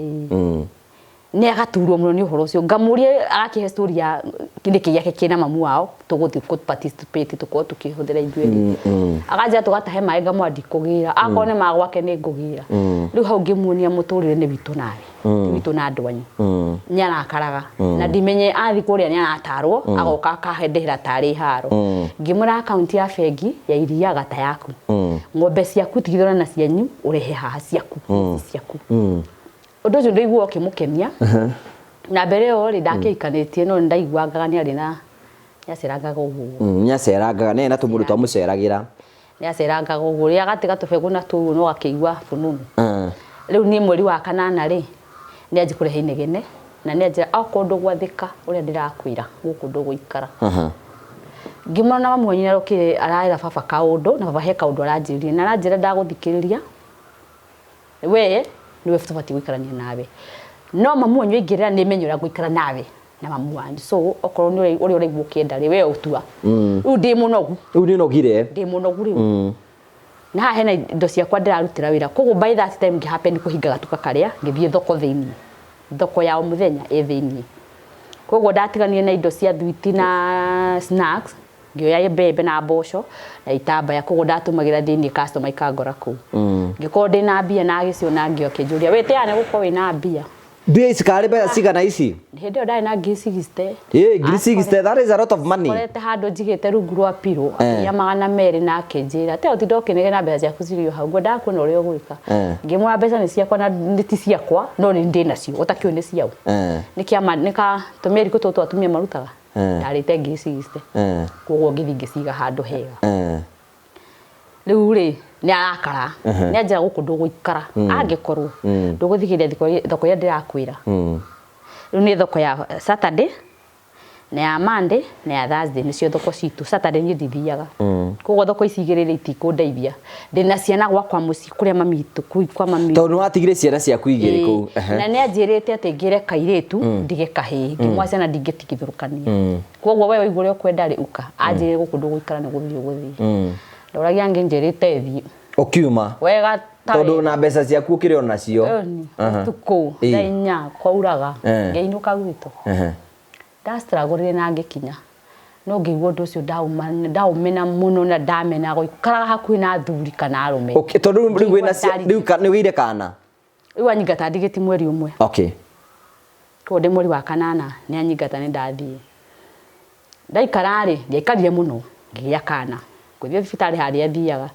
[SPEAKER 1] ni agaturwo muno ni uhoro ucio ngamurie agakihe story ya kindiki yake kina mamu wao tuguthi ku participate tuko tukihuthira ithueri agaja tugatahe mai ngamwandi kugira akone magwake ni ngugira riu hau ngimuonia muturire ni witu nawe witu na ndwanyu ni arakaraga na ndimenye athi kuria ni aratarwo agoka akahendera tari haro ngimura account ya bengi ya iria gata yaku ng'ombe ciaku tigithona na cianyu urehe haha ciaku ciaku undu ucio ndaigua ukimukenia na mbere yo ri ndakikanitie no ndaiguangaga ni ari na yacerangaga uguo
[SPEAKER 2] nyacerangaga ne na tumuru twa muceragira
[SPEAKER 1] yacerangaga uguo ri agatiga tubegu na tu no akigua fununu riu ni mweri wa kanana ri ni anji kurehe inegene na ni anjira akundu gwathika uria ndirakwira gukundu guikara ngimona mamuonyina rokire araira baba kaundu na baba he kaundu aranjirie na aranjira ndaguthikiriria we niwe tubati guikarania nawe no mamu wanyu ingirira ni menyora guikara nawe na mamu wanyu so okoro ni uri uraigua kienda ri we utua riu ndi munogu
[SPEAKER 2] riu ni nogire
[SPEAKER 1] ndi munogu riu na ha hena indo ciakwa ndirarutira wira koguo by that time ngihappen kuhinga gatuka karia ngithie thoko thiini thoko ya muthenya thiini koguo ndatiganie na indo cia thwiti na snacks ngioya mbembe na mboco na itambaya koguo ndatumagira thiini customer ikangora ku ngiko ndina mbia na giciona ngio kinjuria wete ane guko wina mbia
[SPEAKER 2] mbia isikari bea cigana ici
[SPEAKER 1] hindi ndai na ngicigiste
[SPEAKER 2] ngicigiste that is a lot of money
[SPEAKER 1] korete handu njigite rungu rwa piro ya magana meri na kinjira te utindokinege na mbeca ciaku cirio hau ngo ndakuona uria ugwika ngimwa mbeca ni ciakwa na nditi ciakwa no ni ndi nacio utakio ni ciao nikiama nika tumeri ko toto atumia marutaga ndarite ngicigiste koguo ngithi ngiciga handu hega riu ri ni arakara ni anjira gukundu guikara angikorwo nduguthigiria thoko ya ndirakwira riu ni thoko ya Saturday na ya Monday na ya Thursday nicio thoko citu Saturday ni ndithiaga koguo thoko ici igirire itikundeithia ndina ciana gwakwa muci kuria mamitu kwa mami
[SPEAKER 2] tondu watigire ciana ciaku igiri ku
[SPEAKER 1] na ni anjirite ati ngire kairitu ndige kahi ngimwa ciana ndingitigithurukania koguo wewe igure kwenda ri uka anjire gukundu guikara ni guthio guthii ndoragia nginjirite thi
[SPEAKER 2] okiuma
[SPEAKER 1] wega
[SPEAKER 2] tondu na mbeca ciaku ukire onacio
[SPEAKER 1] tuko ndainya kwauraga ngeinuka gwito ndastragorire na ngikinya no ngigwo ndu ucio ndaumena muno na ndamena guikara hakuhi na thuri kana arume
[SPEAKER 2] okay tondu riu wina riu ni wire kana
[SPEAKER 1] riu anyingata ndigiti mweri umwe
[SPEAKER 2] okay
[SPEAKER 1] ko ndi mweri wa kanana ni anyingata ni ndathie ndaikara ri ndiaikarire muno ngiya kana kuthie thibitari haria thiaga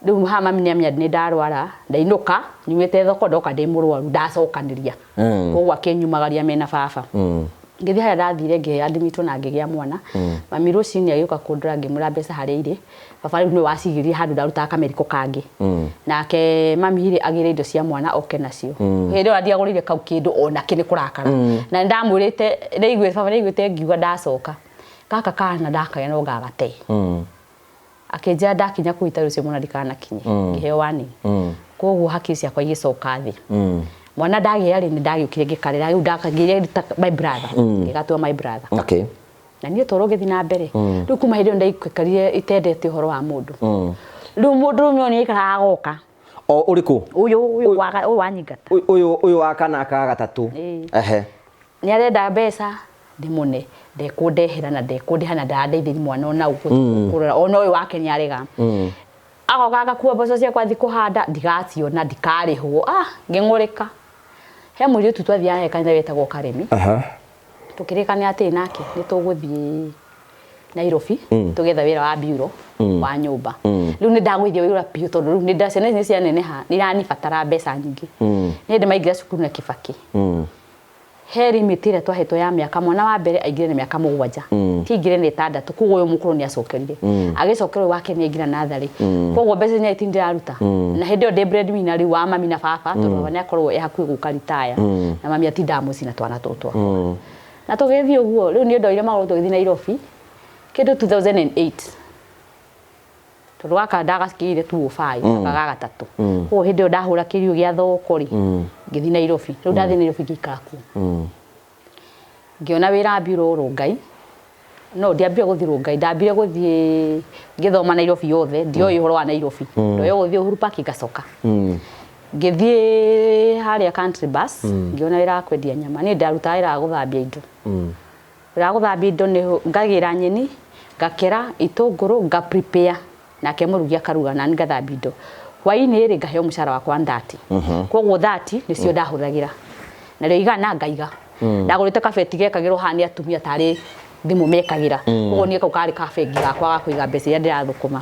[SPEAKER 1] riu ha mami ni amenya ni ndarwara ndainuka nyumite thoko ndoka ndi murwaru ndacokaniria koguo akinyumagaria mena baba ngithi haria ndathire ngiadmitwo na ngigia mwana mami rucini agioka kundura ngimura mbeca haria iri baba riu ni wacigirie handu ndaruta kameriko kangi nake mami ri agire indo cia mwana oke nacio hindi ora ndiagurire kau kindu ona kini kurakara na ndamwirite ndaigwe baba ndaigwite ngiuga ndacoka kaka kana ndakaya no ngagate akenja ndakinya kuita rucio mwana ndikana kinye ngiheo wani koguo haki ciakwa igicoka thi mwana ndagia ri ni ndagiukire ngikarira riu ndakagiria my brother ngigatua my brother
[SPEAKER 2] okay
[SPEAKER 1] na nie toro githi na mbere riu kuma hindi ndaikarire itendete uhoro wa mundu riu mundu mwe ni ikara agoka
[SPEAKER 2] o uriku
[SPEAKER 1] uyu wanyingata
[SPEAKER 2] uyu wa kana ka gatatu
[SPEAKER 1] ni arenda mbeca ndimune ndekundehera na ndekundehana ndandeithiri mwana ona ukurora ona uyu wake ni arega agoka kuwa mbeca ciakwa thi kuhanda ndigaciona ndikarihwo ngingurika he mwiri tu twathia he kanitha wetagwo Karemi tukirikania ati nake ni tuguthii Nairobi tugetha wira wa bureau wa nyumba riu ni ndagwithio wira pio tondu riu ni ndacene ni cia neneha ni rani fatara mbeca nyingi ni ndimaigira cukuru na Kibaki he limit ire twahetwo ya miaka mwana wa mbere aigire na miaka 7 tigire ni 6 koguo uyu mukuru ni acokerire agicokerwo wake ni aigire nathari koguo mbeca ni itinde aruta na hindi de breadwinner riu wa mami na baba tondu baba ni akorwo hakuhi gukaritaya na mami atinda mucina twana tutwa na tugithio uguo riu ni ndoire maundu tugithi Nairobi kindu 2008 tondu gaka ndagaskire 205 gaga gatatu koguo hindi yo ndahura kirio gia thoko ri ngithi Nairobi riu ndathi Nairobi ngikara ku ngiona wira bureau rungai no ndiambire guthii Rongai ndambire guthii ngithoma Nairobi yothe ndioĩ uhoro wa Nairobi ndoyo guthii Uhuru Park ngacoka ngithii haria country bus ngiona wira kwendia nyama ni ndaruta wira guthambia indo wira guthambia indo ni ngagira nyeni ngakera itunguru nga prepare nake murugia karuga na ngathambia indo hwaini ri ngaheo mucara wakwa 30 koguo 30 nicio ndahuthagira na rio igana ngaiga ndagurite kabeti gekagirwo hani atumia tari thimu mekagira koguo nie kau kari kabegi gakwa ga kuiga mbeca iria ndirathukuma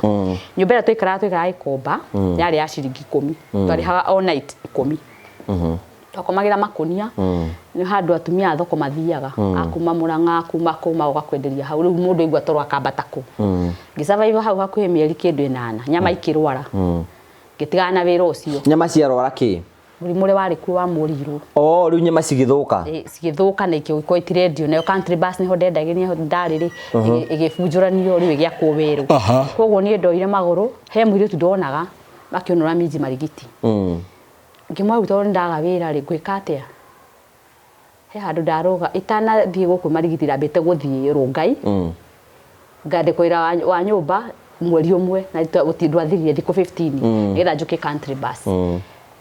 [SPEAKER 1] nyumba ira twikara ikomba yari ya ciringi 10 twari haga all night 10 twakomagira makunia ni handu atumia thoko mathiaga akuma Murang'a akuma kuma ugakwenderia hau riu mundu igwa toro akambata ku ngisurvive hau hakuhe mieri kindu 8 nyama ikirwara gitigana wira ucio
[SPEAKER 2] nyama ciarwara ki
[SPEAKER 1] murimure wari ku wa muriru
[SPEAKER 2] riu nyama cigithuka
[SPEAKER 1] cigithuka na ikio itirendio nayo country bus niho ndendagiria ndariri igifunjuranio riu igia kuwiru koguo nie ndoire maguru he mwiri tu ndonaga makionora miji marigiti ngimwa utoro ndaga wira ri gwika atia he handu ndaroga itana thie guku marigiti ndambite guthie Rongai ngade koira wa nyumba mweri umwe na gutindwa thirie thiku 15 nigetha njuke country bus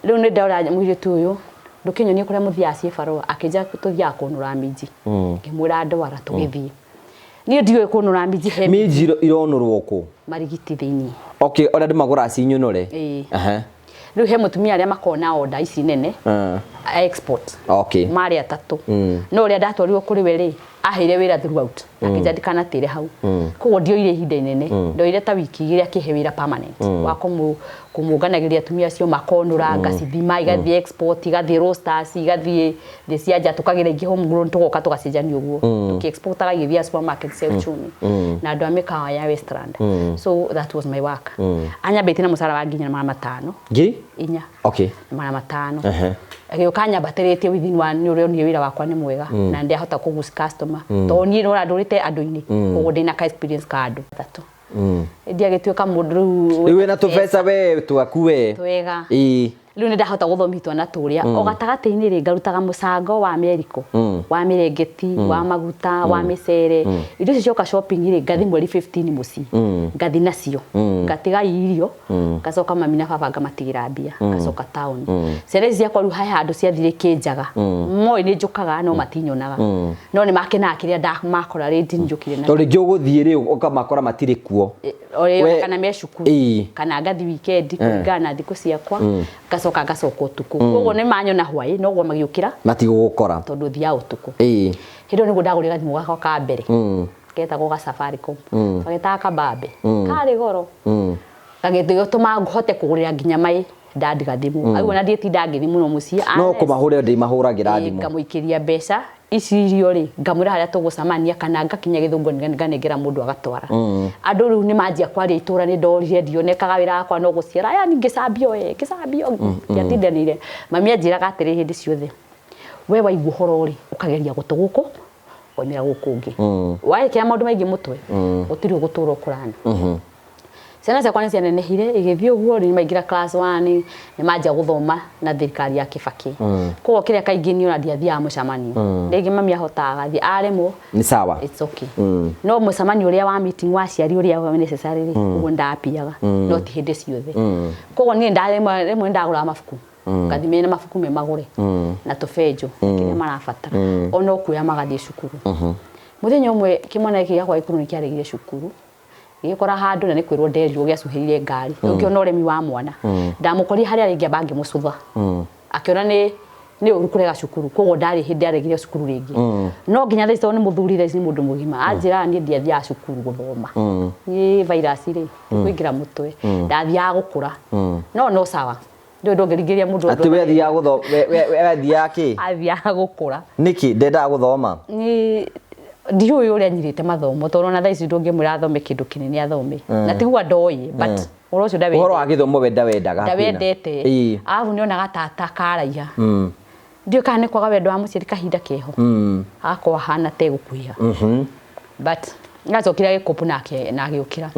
[SPEAKER 1] riu ni ndaura mwiri tu uyu ndukinyonie kuria muthia ciebaro akija tuthia kunura miji ngimwira ndwara tugithie ni ndiwe kunura miji he
[SPEAKER 2] miji ironurwo ku
[SPEAKER 1] marigiti thiini
[SPEAKER 2] okay ona ndimagura cinyunure
[SPEAKER 1] riu he mutumia aria makona order ici nene export
[SPEAKER 2] okay
[SPEAKER 1] mari atatu no ria ndatwarirwo kuri we ri aheire wira throughout akijandikana tire hau koguo ndioire ihinda inene ndoire ta wiki igiri akihe wira permanent wa kumunganagiria atumia cio makonura ngacithima igathie export igathie roasters igathie the cianja tukagira ingi home grown tugoka tugacenjania uguo tuki exportaga igithia supermarket cia uchumi na andu amikawa ya Westland so that was my work anyambite na musara wa nginya 500
[SPEAKER 2] ngiri
[SPEAKER 1] inya
[SPEAKER 2] okay
[SPEAKER 1] 500 agiyokanya baterete within one urio ni wira wakwa ni mwega na ndiahota kugusa customer to ni rora ndurite andu-ini koguo ndina ka experience ka andu thatu ndia gituika mundu
[SPEAKER 2] riu wina tubesa we twaku we
[SPEAKER 1] twega riu ni ndahota guthomithwa na turia o gatagati-ini ri ngarutaga mucango wa Ameriko wa mirengeti wa maguta wa micere indo icio cioka shopping ri ngathi mweri 15 muci ngathi nacio ngatiga irio ngacoka mami na baba ngamatigira mbia ngacoka town cerezi yakwa riu hai handu ciathire kinjaga moi ni njukaga no matinyonaga no ni makenaga kiria makora rindi njukire na
[SPEAKER 2] to ringi uguthie ri ukamakora matire kuo
[SPEAKER 1] kana me cukuru kana ngathi weekend kungana thiku ciakwa ngacoka utuku koguo ni manyona hwai no gwo magiukira
[SPEAKER 2] matigugukora
[SPEAKER 1] tondu thia utuku hindo nigo ndagurira thimu gakwa ka mbere keta go ga Safaricom kageta kabambe kari goro kagete tuma ngohote kugurira nginya mai ndandiga thimu ayo na ndieti ndangithi muno muci
[SPEAKER 2] no kumahure ndi mahuragira thimu
[SPEAKER 1] ngamuikiria mbeca ici irio ri ngamura haria tugucamania kana ngakinya githungu nganengera mundu agatwara andu riu ni manjia kwaria itura ni ndorire ndionekaga wira wakwa no guciara aya ningi cambio yatindanire mami anjiraga atiri hindi ciothe we waigua horo ri ukageria gutuguku oimira gukungi waikira maundu maingi mutwe utiri gutura ukurana ciana ciakwa ni cianenehire igithie uguo ni maingira class 1 ni manjia guthoma na thirikari ya Kibaki koguo kiria kaingi ni ona ndiathia mucamanio ringi mami ahotaga gathie aremo
[SPEAKER 2] ni sawa
[SPEAKER 1] it's okay no mucamanio uria wa meeting wa ciari uria wa necessary uguo ndapiaga no ti hindi ciothe koguo ni rimwe ndagura mabuku ngathime na mabuku me magure na tufenjo kiria marabatara ono kuya magathie cukuru muthenya umwe kimwana iki yakwa ikuru ni kiaregire cukuru igikora handu na ni kwirwo nderio giacuhirire ngari ukiona uremi wa mwana ndamukori haria ringi bangi mucutha akiona ni urukurega cukuru koguo ndari hindi aregire cukuru ringi no nginya thaici ni muthuri thaici ni mundu mugima anjira ni ndiathia cukuru guthoma ni virus ri kuingira mutwe ndathia gukura no sawa ndio ndongerigeria mundu
[SPEAKER 2] ati we thia guthoma we thia ki
[SPEAKER 1] athia gukura
[SPEAKER 2] niki ndenda guthoma
[SPEAKER 1] ni ndiuĩ uria nyirite mathomo tondu na thaici ndungimwira athome kindu kinene athome na tigua ndoi but oro cio ndawe
[SPEAKER 2] uhoro wa githomo wendaga
[SPEAKER 1] ndawendete avu ni ona gatata karaiha ndio kana kwaga wendo wa muciari kahinda keho akwa hana te gukuiha but ngacokira gikopu nake na giukira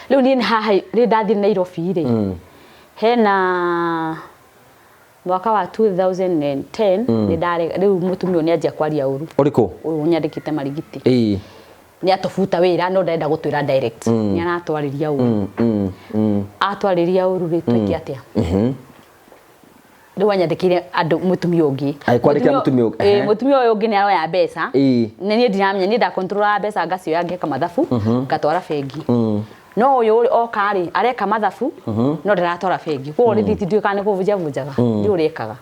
[SPEAKER 1] riu ni haha ri ndathi Nairobi ri hena mwaka wa 2010 ni ndare riu mutumio ni anjia kwaria uru
[SPEAKER 2] uriku
[SPEAKER 1] unyandikite marigiti ni atubuta wira no ndenda gutwira direct ni anatwariria uru atwariria uru ri twiki atia Rĩu anyandĩkĩire andũ mũtumia ũngĩ.
[SPEAKER 2] Kwandĩkĩra mũtumia ũngĩ.
[SPEAKER 1] Mũtumia ũyũ ũngĩ nĩ aroya mbeca. Na niĩ ndiramenya niĩ ndakontrora mbeca ngacioya ngeka mathabu ngatwara bengi. No ũyũ oka rĩ areka mathabu no ndaratwara bengi. Koguo rĩthiti nduĩka nĩ kũbunjabunjaga. Ndio ũrĩkaga.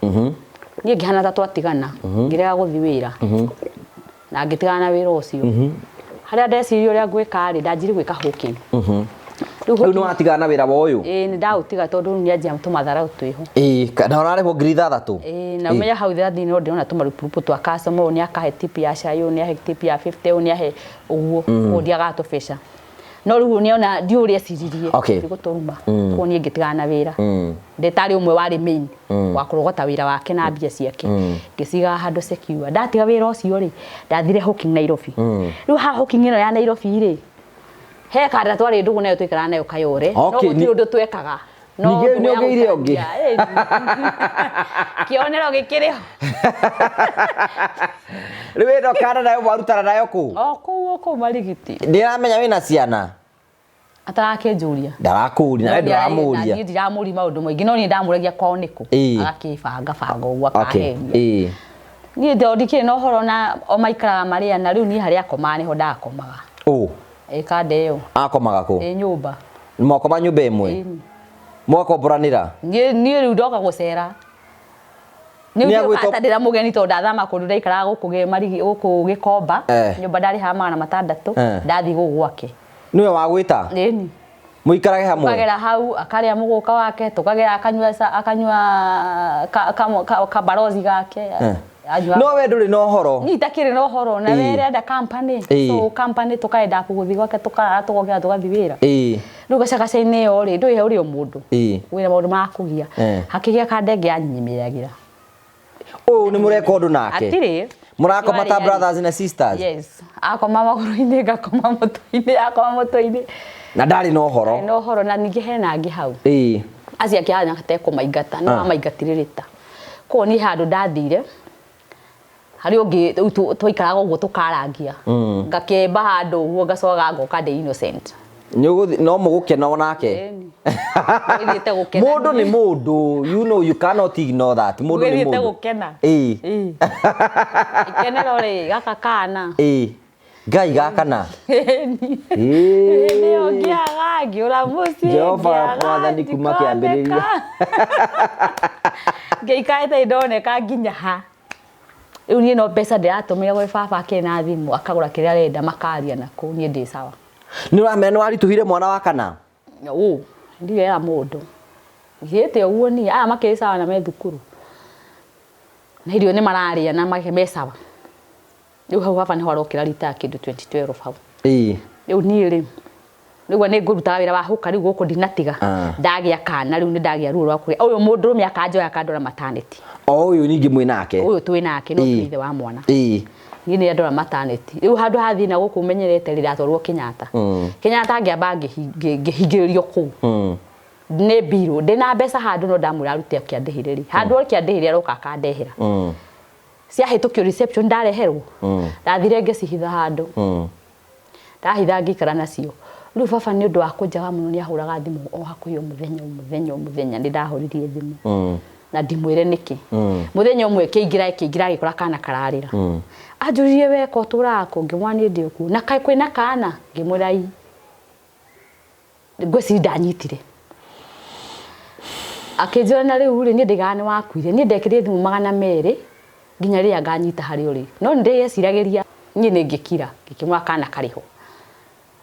[SPEAKER 1] Niĩ ngĩhana ta twatigana ngĩrega gũthiĩ wĩra. Na ngĩtigana na wĩra ũcio. Harĩa ndeciria ũrĩa ngwĩka rĩ ndanjire gwĩka hawking.
[SPEAKER 2] Rĩu nĩ watigana na wĩra wa ũyũ?
[SPEAKER 1] Nĩ ndaũtiga tondũ nĩ anjia tũmatharau twĩho.
[SPEAKER 2] Na ũrarĩhwo ngiri 6?
[SPEAKER 1] Na ũmenya hau thĩinĩ no ndĩrona tũmarupurupu twa customer ũyũ nĩ akahe tip ya cai ũyũ nĩ ahe tip ya 50 ũyũ nĩ ahe ũguo ũndi agatũbeca. No rĩu nĩona ndiũ ũrĩa eciririe gũtũruma koguo niĩ ngĩtigana na wĩra. Ndetarĩ ũmwe warĩ main wa kũrogota wĩra wake na mbia ciake. Ngĩciga handũ secure. Ndatiga wĩra ũcio rĩ ndathire hawking Nairobi. Rĩu ha hawking ĩno ya Nairobi rĩ he kada twarĩ ndugu nayo twikara nayo Kayore no gũtirĩ ũndũ twekaga
[SPEAKER 2] no nĩ ũgeire ũngĩ
[SPEAKER 1] kĩonero gĩkĩrĩ
[SPEAKER 2] rĩu ĩno kada nayo warutana nayo kũ
[SPEAKER 1] kũu Marigiti
[SPEAKER 2] ndĩramenya wĩna ciana
[SPEAKER 1] atarakĩnjũria
[SPEAKER 2] ndarakũria nawe ndĩramũria
[SPEAKER 1] niĩ ndiramũria maũndũ maingĩ no niĩ ndamũragia kwao nĩkũ agakĩbanga ũguo akahenia niĩ ndondikire no horo na o maikaraga marĩa na rĩu niĩ harĩa akomaga nĩho ndakomaga Kadeo.
[SPEAKER 2] Akomaga kũ?
[SPEAKER 1] Nyũmba.
[SPEAKER 2] Mwakoma nyũmba ĩmwe? Mwakomboranĩra?
[SPEAKER 1] Niĩ rĩu ndoka gũcera. Nĩ ũgũatandĩra mũgeni tondũ ndathama kũndũ ndaikaraga gũkũ Gĩkomba. Nyũmba ndarĩ ha 600 ndathiĩ gũkũ gwake.
[SPEAKER 2] Nĩwe wagwĩta?
[SPEAKER 1] Ĩni.
[SPEAKER 2] Mũikarage hamwe?
[SPEAKER 1] Tukagera hau akarĩa mũgũka wake tukagera akanyua kabarozi gake.
[SPEAKER 2] No we ndũrĩ na ũhoro?
[SPEAKER 1] Niĩ itakĩrĩ na ũhoro na we renda company. So company tukaenda kũgũthiĩ gwake tũgokĩra tũgathiĩ wĩra. Rĩu gacagaca-inĩ ĩyo rĩ ndũĩ ũrĩ o mũndũ. Wĩra maũndũ ma kũgia. Hakĩgĩa kandenge anyimiragĩra.
[SPEAKER 2] Ũũ nĩ mũreka ũndũ nake?
[SPEAKER 1] Atirĩ.
[SPEAKER 2] Mũrakoma ta brothers and sisters?
[SPEAKER 1] Yes. Akoma magũrũ-inĩ ngakoma mũtwe-inĩ akoma mũtwe-inĩ.
[SPEAKER 2] Na ndarĩ na ũhoro?
[SPEAKER 1] Na ũhoro na ningĩ hena angĩ hau. Acio akĩ hana atekũmaingata no amaigatirĩrĩta. Koguo niĩ handũ ndathire hari ũngĩ twaikaraga ũguo tũkarangia ngakĩmba handũ ũguo ngacoka ngoka ndĩ innocent
[SPEAKER 2] no mũgũkena onake mũndũ nĩ mũndũ you know you cannot ignore that mũndũ nĩ mũndũ
[SPEAKER 1] gũkena ikenero rĩ gaka kana
[SPEAKER 2] Ngai gakana
[SPEAKER 1] nĩyo ngĩaga ngĩũra mũciĩ
[SPEAKER 2] Jehova mwathani kuma kĩambĩrĩria
[SPEAKER 1] ngĩikaĩte ndoneka nginya ha rĩu niĩ no mbeca ndĩratũmĩra gwĩ baba akĩna thimũ akagũra kĩrĩa arenda makaria nakũu niĩ ndĩ sawa.
[SPEAKER 2] Nĩ ũramenya nĩ waritũhire mwana wa kana?
[SPEAKER 1] Ndiwera mũndũ thiĩte ũguo niĩ aya makĩrĩ sawa na me thukuru na irio nĩ mararĩa na me sawa. Rĩu hau baba nĩho arokĩra rita kĩndũ 2012 hau. Rĩu niĩ rĩ rĩu nĩ ngũrutaga wĩra wa hũka rĩu gũkũ ndinatiga ndagĩa kana rĩu nĩ ndagĩa ruo rwa kũrĩa ũyũ mũndũrũme akanjoya akandora maternity.
[SPEAKER 2] Ũyũ ningĩ mwĩ nake?
[SPEAKER 1] Ũyũ twĩ nake no twithe wa mwana. Niĩ nĩ andora maternity. Rĩu handũ hathi na gũkũ menyerete rĩrĩa atwarwo Kenyatta. Kenyatta ngĩamba ngĩhingĩrĩrio kũu. Nĩ mbirũ ndĩna mbeca handũ no ndamwĩra arute kĩandĩhĩrĩri. Handũ kĩandĩhĩrĩri aroka akandehera. Ciahĩtũkio reception ndareherwo. Ndathire ngĩcihitha handũ. Ndahitha ngĩikara nacio. Rĩu baba nĩ ũndũ wa kũnjaga mũno nĩ ahũraga thimũ o hakuhĩ mũthenya nĩ ndahũririe thimũ. Na ndimwĩre nĩkĩ. Mũthenya ũmwe kĩingĩra gĩkora kana kararĩra. Anjũririe weka ũtũraga kũ ngĩmwĩra niĩ ndĩ kuo na kaĩ kwĩna kana ngĩmwĩra ii. Ngwĩciria ndanyitire. Akĩnjĩra na rĩu rĩ niĩ ndigaga nĩ wakuire niĩ ndekĩrire thimũ 200 nginya rĩrĩa nganyita harĩ ũrĩ. No nĩ ndĩyeciragĩria niĩ nĩ ngĩkira ngĩkĩmwĩra kana karĩho.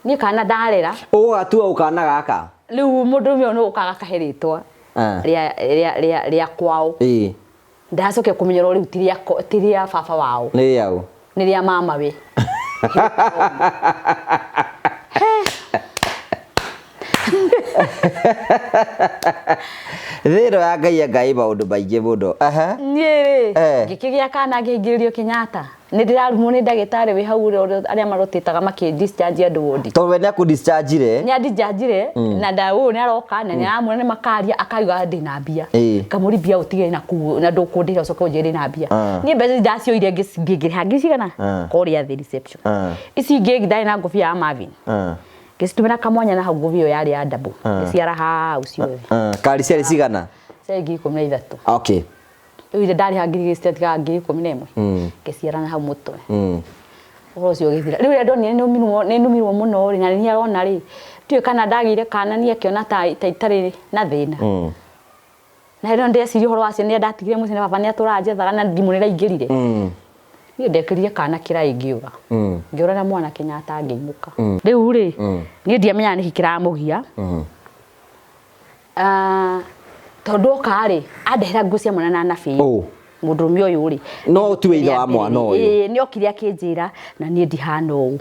[SPEAKER 1] Niĩ kana ndarera.
[SPEAKER 2] Ũgatua ũkana gaka?
[SPEAKER 1] Rĩu mũndũrũme ũyũ nĩ ũkaga kahe rĩtwa rĩa kwao. Ndacokia kũmenyera rĩu ti rĩa baba wao.
[SPEAKER 2] Nĩ rĩao?
[SPEAKER 1] Nĩ rĩa mama we.
[SPEAKER 2] Thero ya Ngai maundu maingi muno.
[SPEAKER 1] Niĩ ngĩkĩgĩa kana ngĩingĩrio Kenyatta. Nĩ ndĩrarumwo nĩ ndagĩtarĩ wĩ hau arĩa marotetaga makĩ-discharge andũ wodi.
[SPEAKER 2] Tondũ we nĩ akũ-discharge-re? Nĩ
[SPEAKER 1] a-discharge-re na ũyũ nĩ aroka na nĩ aramwona nĩ makaria akauga ndĩna mbia. Kamũri mbia ũtigĩre na ndũkũndĩra ũcoke ũnjĩre ndĩna mbia. Niĩ mbeca ndacioire ngĩngĩrĩha ngĩcigana kũrĩa thĩ reception. Ici ingĩ ndarĩ na ngũbia ya Marvin. Ngĩcitumĩra kamwanya na hau ngũbia ĩyo yarĩ ya double. Ngĩciara hau ciothe. Kari ciarĩ cigana? Ciarĩ 13,000. Okay. Rĩu ndarĩ hangiri gĩcitiga 11,000 ngĩciarana hau mũtwe ũhoro ũcio ũgĩthira rĩu ndonire nĩ numirwo mũno rĩ na nĩ arona rĩ ndiũĩ kana ndagĩire kana nĩ akĩona ta itarĩ na thĩna na rĩu ndeciria ũhoro wacio nĩ ndatigire mũciĩ na baba nĩ atũraga njethaga na ndimũ nĩ raingĩrire niĩ ndekĩrire kana kĩraĩ ngĩũra ngĩũra na mwana Kenyatta ngĩinũka rĩu rĩ niĩ ndiamenyaga nĩkĩ kĩramũgia tondu oka-rĩ andehera nguo cia mwana na nabi mũndũrũme ũyũ rĩ
[SPEAKER 2] no tiwe ithe wa mwana ũyũ
[SPEAKER 1] nĩ okire akĩnjĩra na niĩ ndihana ũũ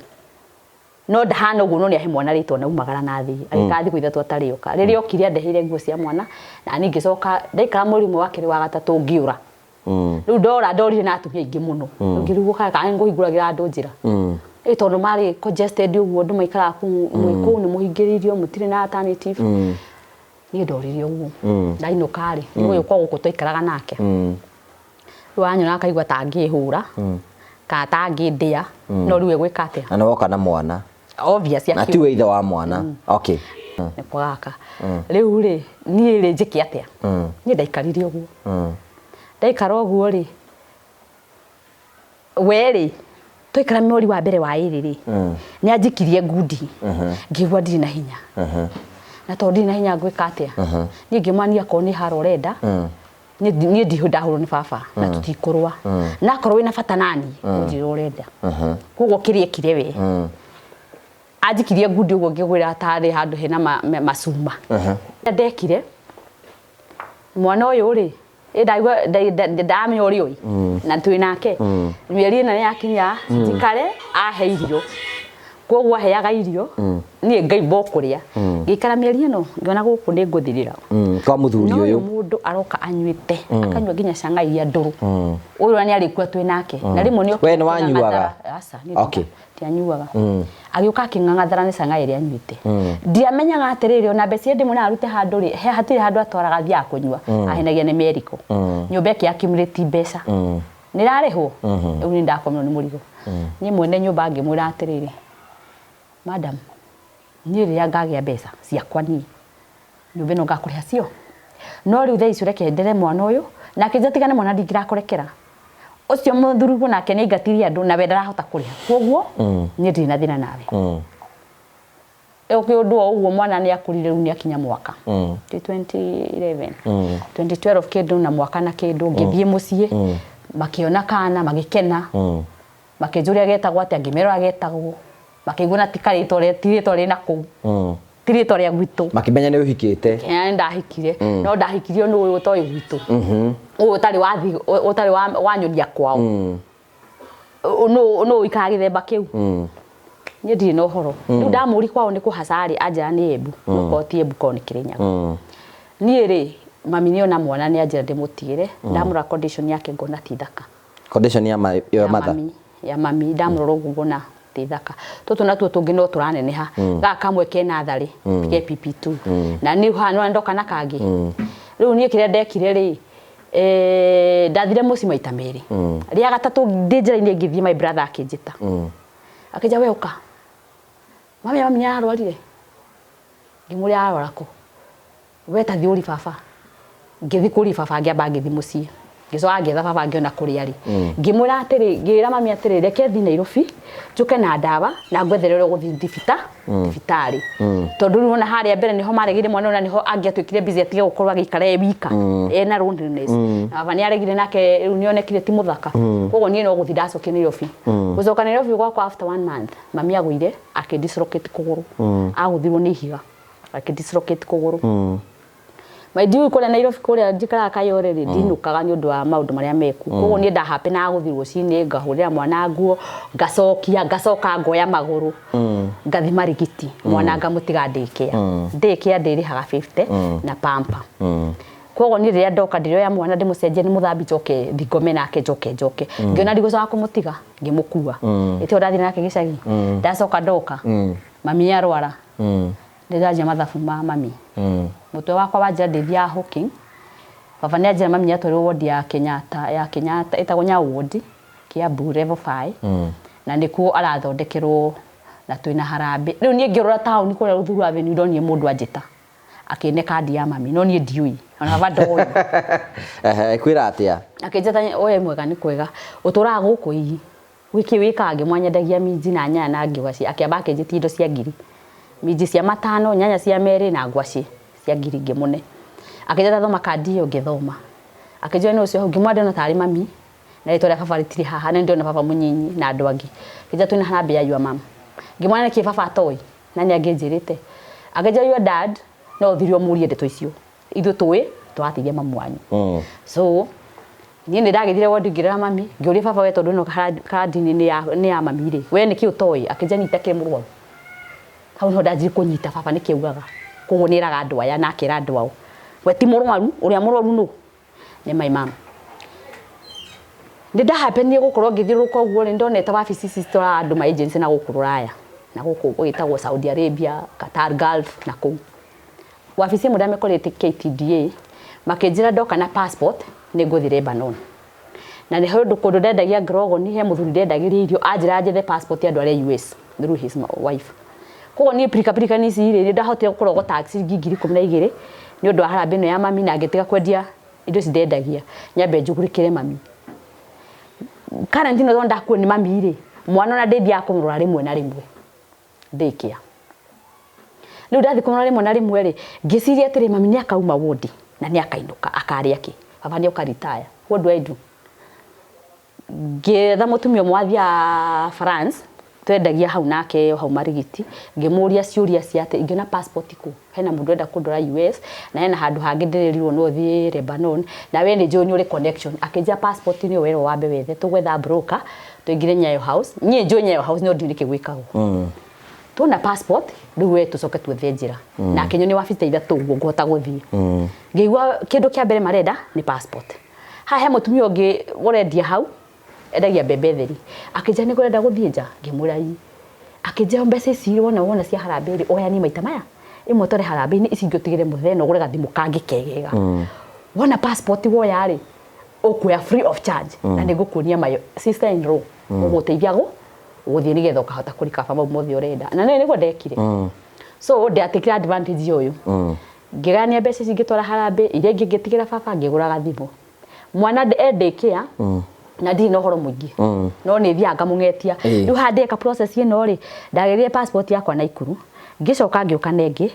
[SPEAKER 1] no ndahana ũguo no nĩ ahe mwana rĩtwa na umagara na thĩ agĩka thikũ ithatũ atarĩ oka rĩrĩa okire andeheire nguo cia mwana na niĩ ngĩcoka ndaikara mweri ũmwe wa kerĩ wa gatatũ ngĩũra rĩu ndorire na atumia aingĩ mũno ngĩrigwo kana ngũhingũragĩra andũ njĩra tondũ marĩ congested ũguo andũ maikaraga kũu nĩ mũhingĩrĩirio mũtirĩ na alternative niĩ ndorire ũguo ndainũka rĩ ũyũ kwa gũkũ twaikaraga nake rĩu anyona akaigua ta angĩhũra kana ta angĩndĩa no rĩu egwĩka atĩa
[SPEAKER 2] na nĩ woka na mwana
[SPEAKER 1] obvious
[SPEAKER 2] na tiwe ithe wa mwana okay
[SPEAKER 1] nĩ kwagaka rĩu rĩ niĩ rĩ njĩke atĩa niĩ ndaikarire ũguo ndaikara ũguo rĩ we rĩ twaikara mweri wa mbere wa ĩrĩ rĩ nĩ anjikirie ngundi ngĩigua ndirĩ na hinya na tondũ ndirĩ na hinya ngwĩka atĩa niĩ ngĩmania korwo nĩ haro ũrenda niĩ ndahũrwo nĩ baba na tũtikũrũa na akorwo wĩna bata nani ũnjĩre ũrenda koguo kĩrĩa ekire we anjikirie ngundi ũguo ngĩgwĩra tarĩ handũ hena macuma ndekire mwana ũyũ rĩ ndamenya ũrĩ ũi na twĩ nake mĩeri ĩna nĩ yakinya njikare ahe irio koguo aheaga irio niĩ ngaimba kũrĩa ngĩikara mĩeri ĩno ngĩona gũkũ nĩ ngũthirĩra
[SPEAKER 2] kwa mũthuri ũyũ
[SPEAKER 1] mũndũ aroka anyuĩte akanyua nginya canga iria ndũrũ ũyũ nĩ arĩkua twĩ nake na rĩmwe nĩ
[SPEAKER 2] we nĩ wanyuaga
[SPEAKER 1] okay tianyuaga agĩũka akĩng'ang'athara nĩ canga ĩrĩa anyuĩte ndiamenyaga atĩrĩrĩ ona mbeca ndĩmwe na arute handũ rĩ hatirĩ handũ atwaraga thiaga kũnyua ahenagia nĩ mĩeriko nyũmba ĩkĩ accumulate mbeca nĩ rarĩhwo rĩu nĩ ndakomirwo nĩ mũrigo niĩ mwene nyũmba ngĩmwĩra atĩrĩrĩ madam niĩ rĩrĩa ngagĩa mbeca ciakwa niĩ nyũmba ĩno ngakũrĩha cio no rĩu thaa ici reke ndere mwana ũyũ na akĩnjĩra tigane mwana ndingĩrakũrekera ũcio mũthuri nake nĩ aingatirie andũ na we ndarahota kũrĩha koguo niĩ ndirĩ na thĩna nawe ũndũ o ũguo mwana nĩ akũrire rĩu nĩ akinya mwaka 2011 2012 kĩndũ na mwaka na kĩndũ ngĩthiĩ mũciĩ makĩona kana magĩkena makĩnjũria getagwo atĩa ngĩmerwo agetagwo makĩigua na tikarĩtwo rĩna kũu tirĩtwo rĩa gwitũ
[SPEAKER 2] makĩmenya nĩ ũhikĩte
[SPEAKER 1] nĩ ndahikire no ndahikirio nĩ ũyũ ũtoĩ gwitũ ũyũ ũtarĩ wanyonia kwao no ũikara gĩthemba kĩu niĩ ndirĩ na ũhoro rĩu ndamũri kwao nĩ kũhacarĩ anja nĩ Embu no ti Embu korwo nĩ Kĩrĩnyaga niĩ rĩ mami nĩ ona mwana nĩ anjĩra ndĩmũtigĩre ndamũra condition yake ngona ti thaka condition ya mami ndamũrora ũguo ngona ti thaka tũtũ natuo tũngĩ no tũraneneha gaka kamwe kena tharĩ ke PP2 na nĩ hano ndoka na kangĩ rĩu niĩ kĩrĩa ndekire rĩ ndathire mũciĩ maita merĩ rĩa gatatũ ndĩ njĩra-inĩ ngĩthiĩ my brother akĩnjĩta akĩnja we ũka mami nĩ ararwarire ngĩmũrĩa ararwara kũ we ta thiĩ ũri baba ngĩthiĩ kũri baba ngĩamba ngĩthiĩ mũciĩ ngĩcoka ngĩetha baba ngĩona kũrĩa rĩ ngĩmwĩra atĩrĩ ngĩra mami atĩrĩ reke thiĩ Nairobi njũke na ndawa na ngwethere ũrĩa gũthiĩ thibitarĩ tondũ rĩu ona harĩa mbere nĩho maregire mwana ona nĩho angĩatuĩkire busy atige gũkorwo agĩikara e wika ena loneliness na baba nĩ aregire nake rĩu nĩonekire ti mũthaka koguo niĩ no gũthiĩ ndacokire Nairobi gũcoka Nairobi gwakwa after 1 month mami agũire akĩdislocate kũgũrũ agũthirwo nĩ ihiga akĩdislocate kũgũrũ Maidiu kule Nairobi kule njikara Kayore ndinukaga ni undu wa maundu maria meku koguo ni nda happy na guthirwo cini ngahurira mwana nguo ngacoka ngoya maguru ngathi marigiti mwana ngamutiga ndikia ndirihaga 50 na pampa koguo ni riria ndoka ndiroya mwana ndimucenjie ni muthambi njoke thingome nake njoke ngiona ndigũcoka kumutiga ngimukua ite ndathi nake gicagi ndacoka ndoka mami arwara ndiraja mathabu ma mami mutwe wakwa wanja ndithia hooking baba ni ajira mami atwarwo ward ya Kenyatta itagwo Nyau ward Kiambu level 5 na nikuo arathondekerwo na twina harambe riu nie ngirora town kuria Ruthuru Avenue ndoni mundu anjita akine kandi ya mami no nie ndiui ona baba ndoi
[SPEAKER 2] kwira atia
[SPEAKER 1] akijeta oye mwega ni kwega uturaga guku ii wiki wikange mwanyendagia minji na nyanya na ngwaci akiamba akinjiti indo cia ngiri minji cia matano nyanya cia meri na ngwaci cia ngiri ngimune akijeta thoma kandi yo ngithoma akijua ni ucio ngimwade na tari mami na ritwa ria baba ritiri haha na ndio na baba munyinyi na andu angi akijeta twina harambe ya yua mama ngimwana ki baba toy na ni anginjirite akijua your dad no thirio murie ndeto icio ithu twi twatigia mamu wanyu so ni ndagithire wodi ngirira mami ngiuria baba we tondu no kandi ni ya mami ri we ni ki utoy akijani take murwaru hau no ndaji kunyita baba ni kiugaga kuguniraga andu aya na akira andu ao we ti murwaru uria murwaru no ni my mom ndida happen gukorwo ngithiruka uguo ni ndonete wabici sister andu ma agency na gukururaya na guku gitagwo Saudi Arabia Qatar Gulf na ku wabici muda mekorete KTDA makinjira ndoka na passport ni nguthire Lebanon na ni hundu kundu ndendagia grogo ni he muthuri ndendagiria irio anjira njethe passport andu aria US through his wife koguo ni prika ni ciri ni ndahotire kurogota taxi ngiri 12 ni undu wa harambe no ya mami na ngitiga kwendia indo cindendagia nyambe njugurikire mami karantino ndo ndakuo ni mami ri mwana na ndeithia kumurora rimwe na rimwe ndikia ni ndathi kumurora rimwe na rimwe ri ngiciria atiri mami ni akauma wodi na ni akainuka akaria ki baba ni ukaritaya what do I do getha mutumio mwathia France twendagia hau nake hau marigiti ngimuria ciuria ciate ingiona passport ku hena mundu enda kundora US na hena handu hangi ndirirwo no thi Lebanon na we ni njoni uri connection akija passport ni wero wambe wethe tugwetha broker tuingire Nyayo House nie njoni Nyayo House no ndinike gwikagwo tuna passport riu we tucoke twethe njira na kenyo ni wafite ithatu ngota guthii ngeigua kindu kia mbere marenda ni passport ha he mutumio ngi urendia hau endagia mbembe theri akija ni kurenda guthie nja ngimurai akija mbeca ici wona cia harambe ri oya ni maita maya imwe tore harambe ni ici ngiotigire mutheno gure gathimu kangi kegega wona passport woya ri ukuya free of charge na ni gukunia mayo sister in law uguteithia guthie ni getha ukahota kurika baba mothe urenda na ni niguo ndekire so ndatikira advantage yoyo ngigania mbeca ici ngitwara harambe iria ngitigira baba ngigura gathimu mwana endekia na ndi no horo muingi no ni thianga mungetia riu handeka process ino ri ndagerie passport yakwa na ikuru ngicoka ngiuka nengi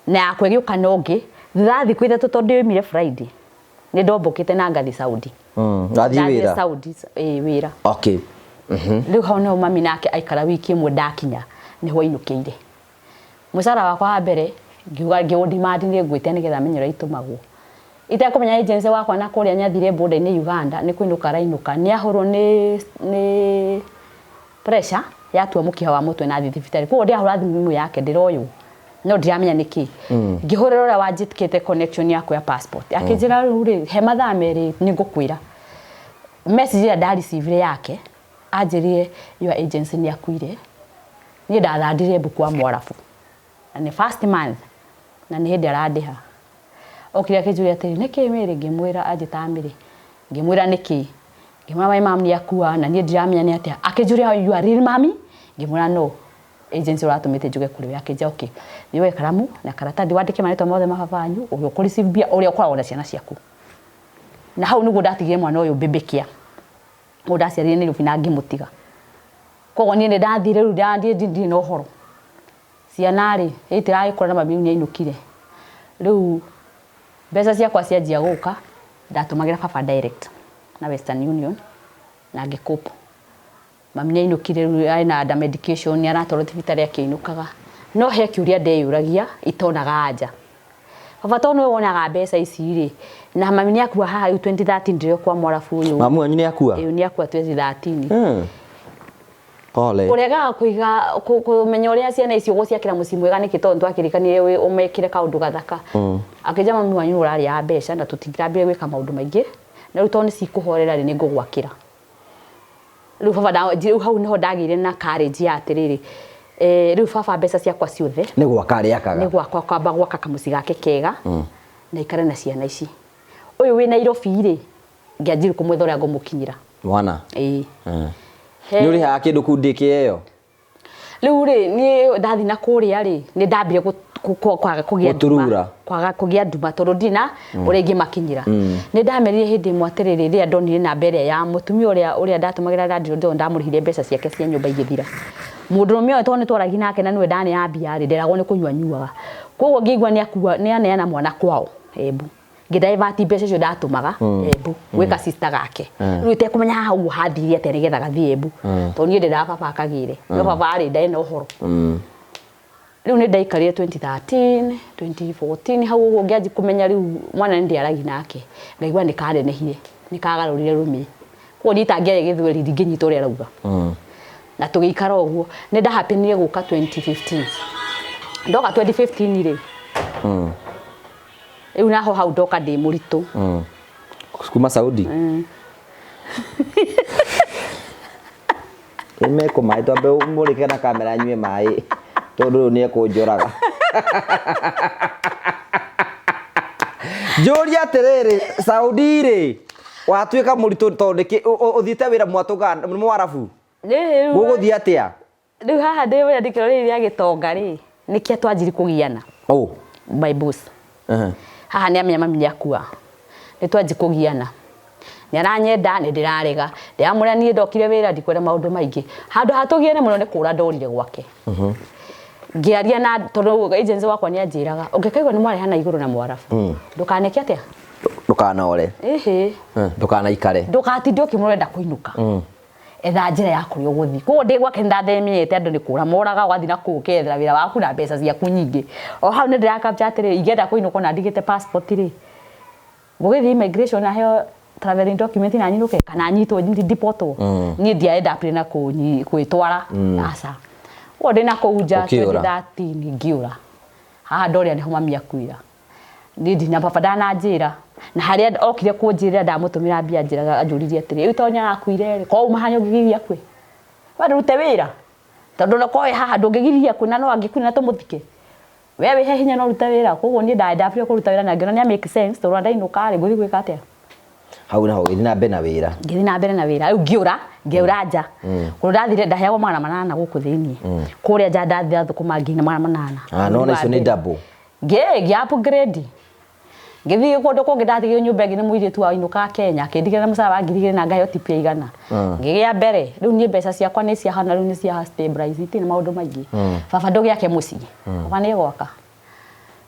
[SPEAKER 1] na yakwa giuka nongi thirathi kwithe tondu imire Friday ni ndombokite na ngathi Saudi
[SPEAKER 2] ngathi wira
[SPEAKER 1] Saudi wira
[SPEAKER 2] okay
[SPEAKER 1] riu hono mami nake aikara wiki imwe ndakinya ni ho inukire musara wakwa wa mbere ngiuga ngiundimandi ni ngwite ni getha menyera itumagwo ita kumenya agency wakwa na kuria nyathire boda ni Uganda ni kwinuka rainuka ni ahoro ni pressure ya tua mukiha wa mutwe na thibitari ko ndi ahora thimu yake ndiroyo no ndiramenya niki ngihorera ura wanjitkite connection yako ya passport akijira uri he mathaa meri ni ngukwira message ya ndari receive yake ajirie your agency ni akuire ni ndathandire buku wa Mwarabu na ni first month na ni hindi arandiha okiria kijuria atiri niki mere ngimwira ajitamire ngimwira niki ngimwira mami ni akua na ni ndiramenya ni atia akijuria you are real mami ngimwira no agency ratumite njuge kuri akija okay niwe karamu na karatathi wandike marito mothe mababanyu uyo kuri cibia uria ukoragwo na ciana ciaku na hau niguo ndatigire mwana uyu mbebekia mudaciarire ni rubina ngimutiga kogo ni ndathire ru ndi no horo ciana ri itira ikora na mami ni ainukire riu mbeca ciakwa cianjia guka ndatumagira baba direct na Western Union na ngikopo mami ni ainukire ai na medication ni aratoro thibitari akiinukaga no he kiuria ndeyuragia itonaga anja baba to no wonaga mbeca ici ri na mami ni akua haha 2013 ndio kwa mwarabu uyu
[SPEAKER 2] mamu anyu ni akua
[SPEAKER 1] ni akua 2013
[SPEAKER 2] pole
[SPEAKER 1] urega kuiga kumenya uria ciana icio guciakira muci mwega niki tondu akirikanire umekire kaundu gathaka akija mami wanyu urari ya mbeca na tutingirambire gwika maundu maingi na ruto ni cikuhorera ri ni ngugwakira riu baba riu hau niho ndagire na courage ya atiriri riu baba mbeca ciakwa ciothe
[SPEAKER 2] ni gwaka riakaga
[SPEAKER 1] ni gwakwa kwamba gwaka kamuci gake kega na ikare na ciana ici uyu wi Nairobi ri ngianjiri kumwetha uria ngumukinyira
[SPEAKER 2] mwana ni uri ha kindu kundiki eyo
[SPEAKER 1] riu ri ni ndathi na kuria ri ni ndambire kwaga kugia nduma kwaga kugia nduma tondu ndina uria ngimakinyira ni ndamerire hindi mwatiriri ria ndonire na mbere ya mutumia uria ndatumagira radio ndo ndamurihire mbeca ciake cia nyumba igithira mundurume oyo tone twaragi nake na niwe ndane ya mbia ri nderagwo ni kunywa nyuaga koguo ngigwa ni akua ni aneana mwana kwao Embu ngidivert mbeca cio ndatumaga Embu gwika sister gake riu ite kumenya hau handire ate nigetha gathie Embu tondu ni ndira baba akagire no baba ari ndai na uhoro riu ni ndaikarire 2013 2014 hau uguo ngianji kumenya riu mwana ni ndiaragi nake ngaigua ni karenehire ni kagarurire rumi koguo nitangiare githweri ndinginyita uria arauga na tugikara uguo ni ndahapenire guka 2015 ndoka 2015 ri riu naho hau ndoka ndi muritu
[SPEAKER 2] kuma Saudi imeko mai twambe umurike na kamera nyue mai tondu ni ekunjoraga Joria terere Saudi ri watuika muritu tondu uthiite wira mwatuganda mwarabu guguthia atia
[SPEAKER 1] riu haha ndi wira ndikirori ria gitonga ri nikia twanjiri kugiana my boss haha ni amenya mami yakua ni twanji kugiana ni aranyenda ni ndirarega ndiamura ni ndokire wira ndikwenda maundu maingi handu hatugiene muno ni kura ndorire gwake ngiaria na tondu agency wakwa ni anjiraga ungikaigwa ni mwareha na iguru na mwarabu ndukaneke atia
[SPEAKER 2] ndukanore ndukanaikare
[SPEAKER 1] ndukatinde ukimurenda kuinuka etha njira ya kuri uguthi koguo ndi gwake ndathemiete andu ni kura moraga wathi na kukethera wira waku na mbeca ciaku nyingi o hau ni ndirakapcha atiri igenda kuinuka na ndigite passport ri gugithi immigration na heo traveling document na nyinuke kana nyitwo deportwo ni ndienda apire na kwitwara asa wo ndi na kuja 2013 ngiura haha ndoria ni mami akuira ndi na baba ndana njira na haria okire kunjirira ndamutumira mbia njiraga anjuririe atiri itonya akuire ko umahanyo gigiria kwe wadu rute wira tondu no koe haha ndungigiria kwe na no angikuna tumuthike wewe he hinya no rute wira koguo ni ndaenda kuruta wira na ngiona ni make sense tondu ndainukare guthi gwika atia
[SPEAKER 2] hau naho ngithi na mbere na wira riu ngiura nja kundu ndathire ndaheagwo mwana manana guku thiini kuria nja ndathira thukuma ngina mwana manana no icio ni double
[SPEAKER 1] ngi upgrade ngithi kundu kungi ndathigire nyumba ngi ni muiritu wa inuka Kenya kindigire musara ngirigire na ngayo tipia igana ngigia mbere riu ni mbeca ciakwa ni cia hana riu ni cia stabilize itina maundu maingi baba ndogi yake muci baba ni gwaka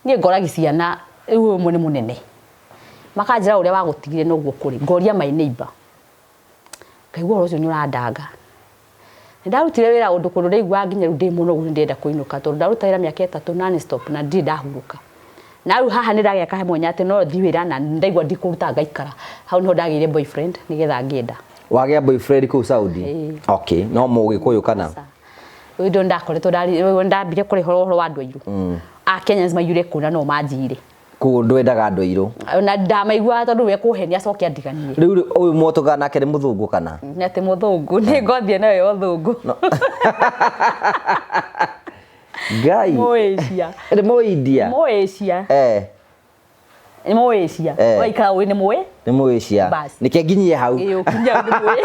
[SPEAKER 1] ni ngoragi ciana riu umwe ni munene makanjira uria wagutigire no guo kuri ngoria my neighbor kaigua ucio ni urandanga ndarutire wira undu kundu ndeigua nginya ru ndi muno gu ndenda kuinuka tondu ndarutira miaka 3 nani stop na ndi ndahuruka na ru haha niragiaka he mwanya ati no thi wira na ndaigua ndikuruta ngaikara hau niho ndagire boyfriend nigetha ngienda
[SPEAKER 2] wagia boyfriend ku Saudi okay no mugikuyu kana
[SPEAKER 1] we ndo ndakoretwo ndambire kuri horo wa andu airu a Kenyans mayure kuna no manjire
[SPEAKER 2] ku ndwendaga andu airu
[SPEAKER 1] na ndamaigua tondu we kuhenia cokia ndiganie
[SPEAKER 2] riu uyu motoga nake ni muthungu kana
[SPEAKER 1] ni ati muthungu ni ngothie nayo thungu
[SPEAKER 2] gai
[SPEAKER 1] Moasia
[SPEAKER 2] ni Moindia
[SPEAKER 1] Moasia ni Moasia waika we ni moe
[SPEAKER 2] ni Moasia nike nginyie hau
[SPEAKER 1] ukinya ni moe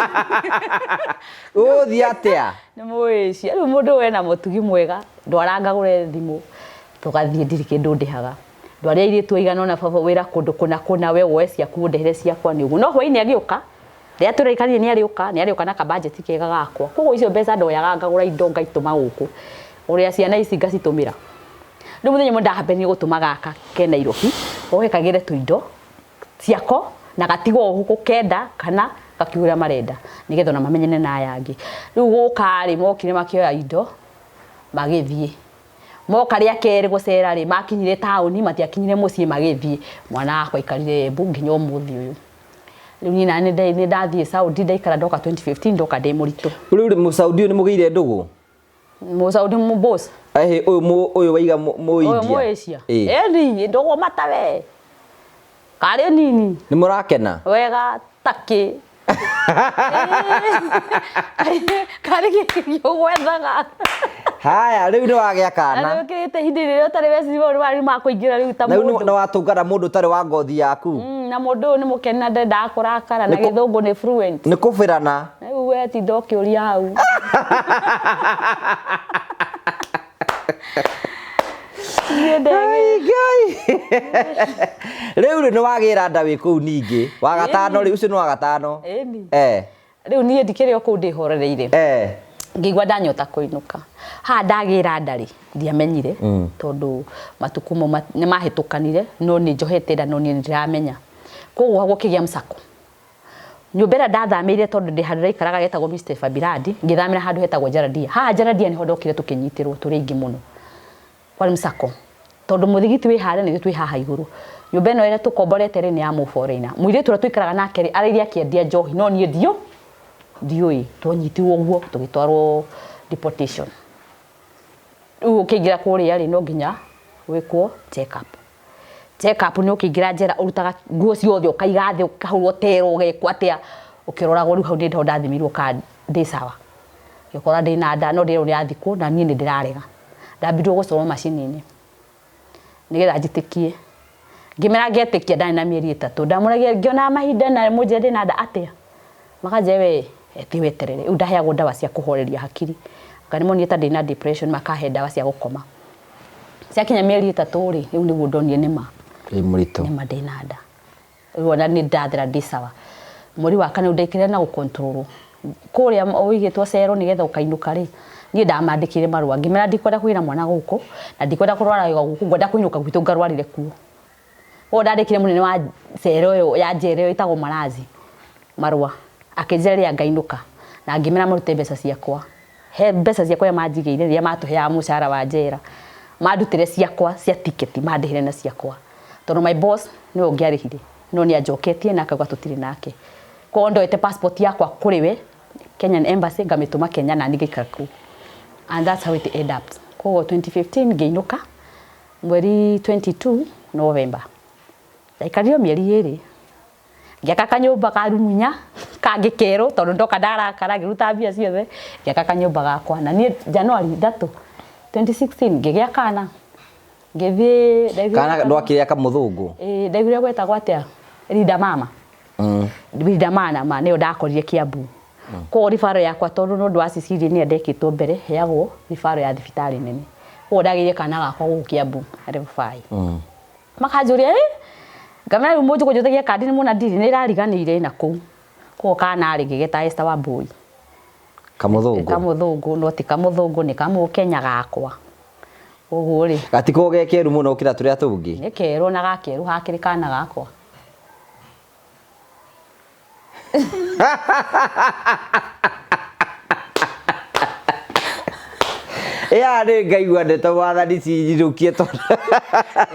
[SPEAKER 2] uthi atia
[SPEAKER 1] ni Moasia riu mundu we na mutugi mwega ndwarangagure thimu tugathie ndiri kindu ndihaga ndwaria iri tuigana na baba wira kundu kuna we wecia kundehere ciakwa ni ugu no hwaini agiuka ria turaikanie ni ariuka na ka budget kega gakwa koguo icio mbeca ndoyaga ngagura indo ngaituma guku uria ciana ici ngacitumira riu muthenya mo ndahambeni gutuma gaka ke Nairobi ogekagire tuindo ciako na gatigo huko kenda kana gakiura marenda nigetha na mamenyene na yangi riu gukari mokire makioya indo magithie moka ria keri gucera ri makinyire tauni matiakinyire mucii magithii mwana akwa ikarire Embu nginya umuthi uyu riu ni nani ni ndathie Saudi ndaikara ndoka 2015 ndoka ndi muritu
[SPEAKER 2] riu mu Saudi ni mugeire ndugu
[SPEAKER 1] mu Saudi mu boss
[SPEAKER 2] uyu waiga mu India
[SPEAKER 1] mu Asia ni ndugu matawe kare nini
[SPEAKER 2] ni murakena
[SPEAKER 1] wega taki kare yo wethaga
[SPEAKER 2] haya riu ni wagia kana
[SPEAKER 1] riu kirite hindi rio tari weci wori wari makuingira riu ta
[SPEAKER 2] mundu na watungana mundu tari wa ngothi yaku
[SPEAKER 1] na mundu ni mukena ndenda kurakara na githungu ni fluent
[SPEAKER 2] ni kubirana
[SPEAKER 1] riu weti ndoki uria hau
[SPEAKER 2] riu ni wagira nda wi kuu ningi wa gatano riu ucio ni wa gatano
[SPEAKER 1] riu nie ndikire o kuu ndihorereire ngigwa ndanyota kuinuka ha ndagira ndari ndiamenyire tondu matukumo ni mahitukanire no ni njohete nda no ni ndiramenya koguo gukigia msako nyumbera ndathamire tondu ndi handu raikaraga getagwo Mr Fabiradi ngithamira handu hetagwo Jaradia ha Jaradia niho ndokire tukinyitirwo turi ingi muno kwari msako tondu muthigiti wi hare ni twi haha iguru nyumba ino ire tukomborete ri ni ya muforeina mwire tura twikaraga nake ri arairia kiendia njohi no nie ndioi twanyitirwo guo tugitwarwo deportation ukigira kuria ri no nginya wikwo check up ni ukigira njera urutaga nguo ciothe ukaiga thi ukahurwo tero ugekwa atia ukiroragwo riu hau ndi ndo ndathimirwo ka ndi sawa ngikora ndi na nda no ndiro ni athikwo na nie ni ndirarega ndambirwo gucoma macini-ini nigetha njitikie ngimera ngetikia ndani na mieri 3 ndamuragia ngiona mahinda na munje ndi na nda atia makaje we eti weterere undaheagwo ndawa cia kuhoreria hakiri kanimo ni ndi na depression makahe ndawa cia gukoma cia kinya mieri 3 ri riu niguo ndonie nima
[SPEAKER 2] murito
[SPEAKER 1] nima ndi na nda wona ni ndathira ndi sawa muri wa kana undaikire na gukontrol kuria uigitwo cero nigetha ukainuka ri ni ndamandikire marua ngimera ndikwenda kuira mwana guku na ndikwenda kurwara guku ngwenda kuinuka gwitu ngarwarire kuo o ndandikire munene wa cero yo ya njere yo itagwo Marazi marua akinjeria ngainuka na ngimera murute mbeca ciakwa he mbeca ciakwa ya manjigeire ria matuheaga mucara wa njera mandutire ciakwa cia tiketi mandihire na ciakwa tondu my boss ni ungiarihire no ni anjoketie na akauga tutiri nake ko ndoete passport yakwa kuriwe Kenyan Embassy ngamituma Kenya na nigikara ku and that's how it ended up ko 2015 ngeinuka mweri 22 November ndaikario mieri iri ngiaka kanyumba ka rumunya kangikero tondu ndoka ndarakara ngiruta mbia ciothe ngiaka kanyumba gakwa na ni January 3 2016 ngigia kana ngithie
[SPEAKER 2] kana ndwakire aka muthungu
[SPEAKER 1] ndaigire gwetagwo atia Rida Mama Rida Mama ni ndakorire Kiambu ko rifaro yakwa tondu no ndo asiciri ni ndekitwo mbere heagwo rifaro ya thibitari nene ko ndagire kana gakwa guku Kiambu refai makanjuria ngamera umojo kujutagia kadi ni muna ndiri ni rariganire na ku ko kana ari ngigeta Esther Wambui kamuthungu no ti kamuthungu ni kamukenya gakwa uguo ri
[SPEAKER 2] gatiko gekeru muno kira turia tungi
[SPEAKER 1] ni keru na gakeru hakiri kana gakwa
[SPEAKER 2] ya ni ngaigua ndeto wathani cijirukie to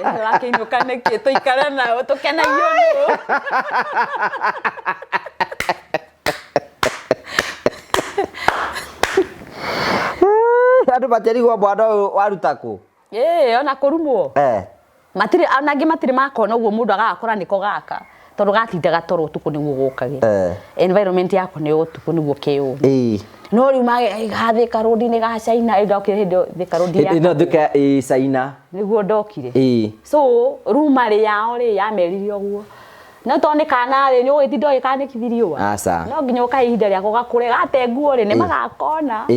[SPEAKER 1] rakiinuka niki tuikara nao tukenagio nio
[SPEAKER 2] andu matirigwo mwana waruta ku
[SPEAKER 1] ona kurumwo matiri anangi matiri makona uguo mundu agakora niko gaka tondu gatindaga toro tuku niguo gukage environment yako ni utuku niguo kiu no riu gathi karodi ni gacaina ndokire hindo thi karodi yako
[SPEAKER 2] ino thika China
[SPEAKER 1] niguo ndokire so rumari yao ri yameririo guo no tone kana ri ni ugitindo ikanikithirio
[SPEAKER 2] asa
[SPEAKER 1] no nginya ukaihinda ria gakure gate nguo ri ni magakona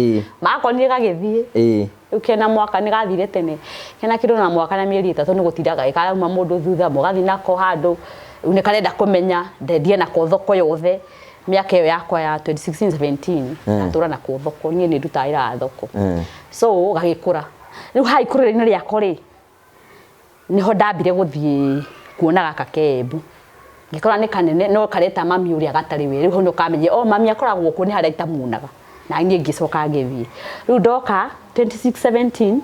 [SPEAKER 1] makonire gagithie ukena mwaka ni gathire tene kena kindo na mwaka na mieri 3 ni gutindaga ikauma mundu thutha mugathi nako handu une karenda kumenya ndendie na ko thoko yothe miaka iyo yakwa ya 2016 17 atura na ko thoko nie ni ndutaira thoko so gagikura riu haikurire ni ria kori niho ndambire guthie kuona gaka Kiambu ngikora ni kanene no kareta mami uria gatari we riu no kamenye mami akoragwo ku ni haria itamunaga na nie ngicoka ngithie riu ndoka 26 17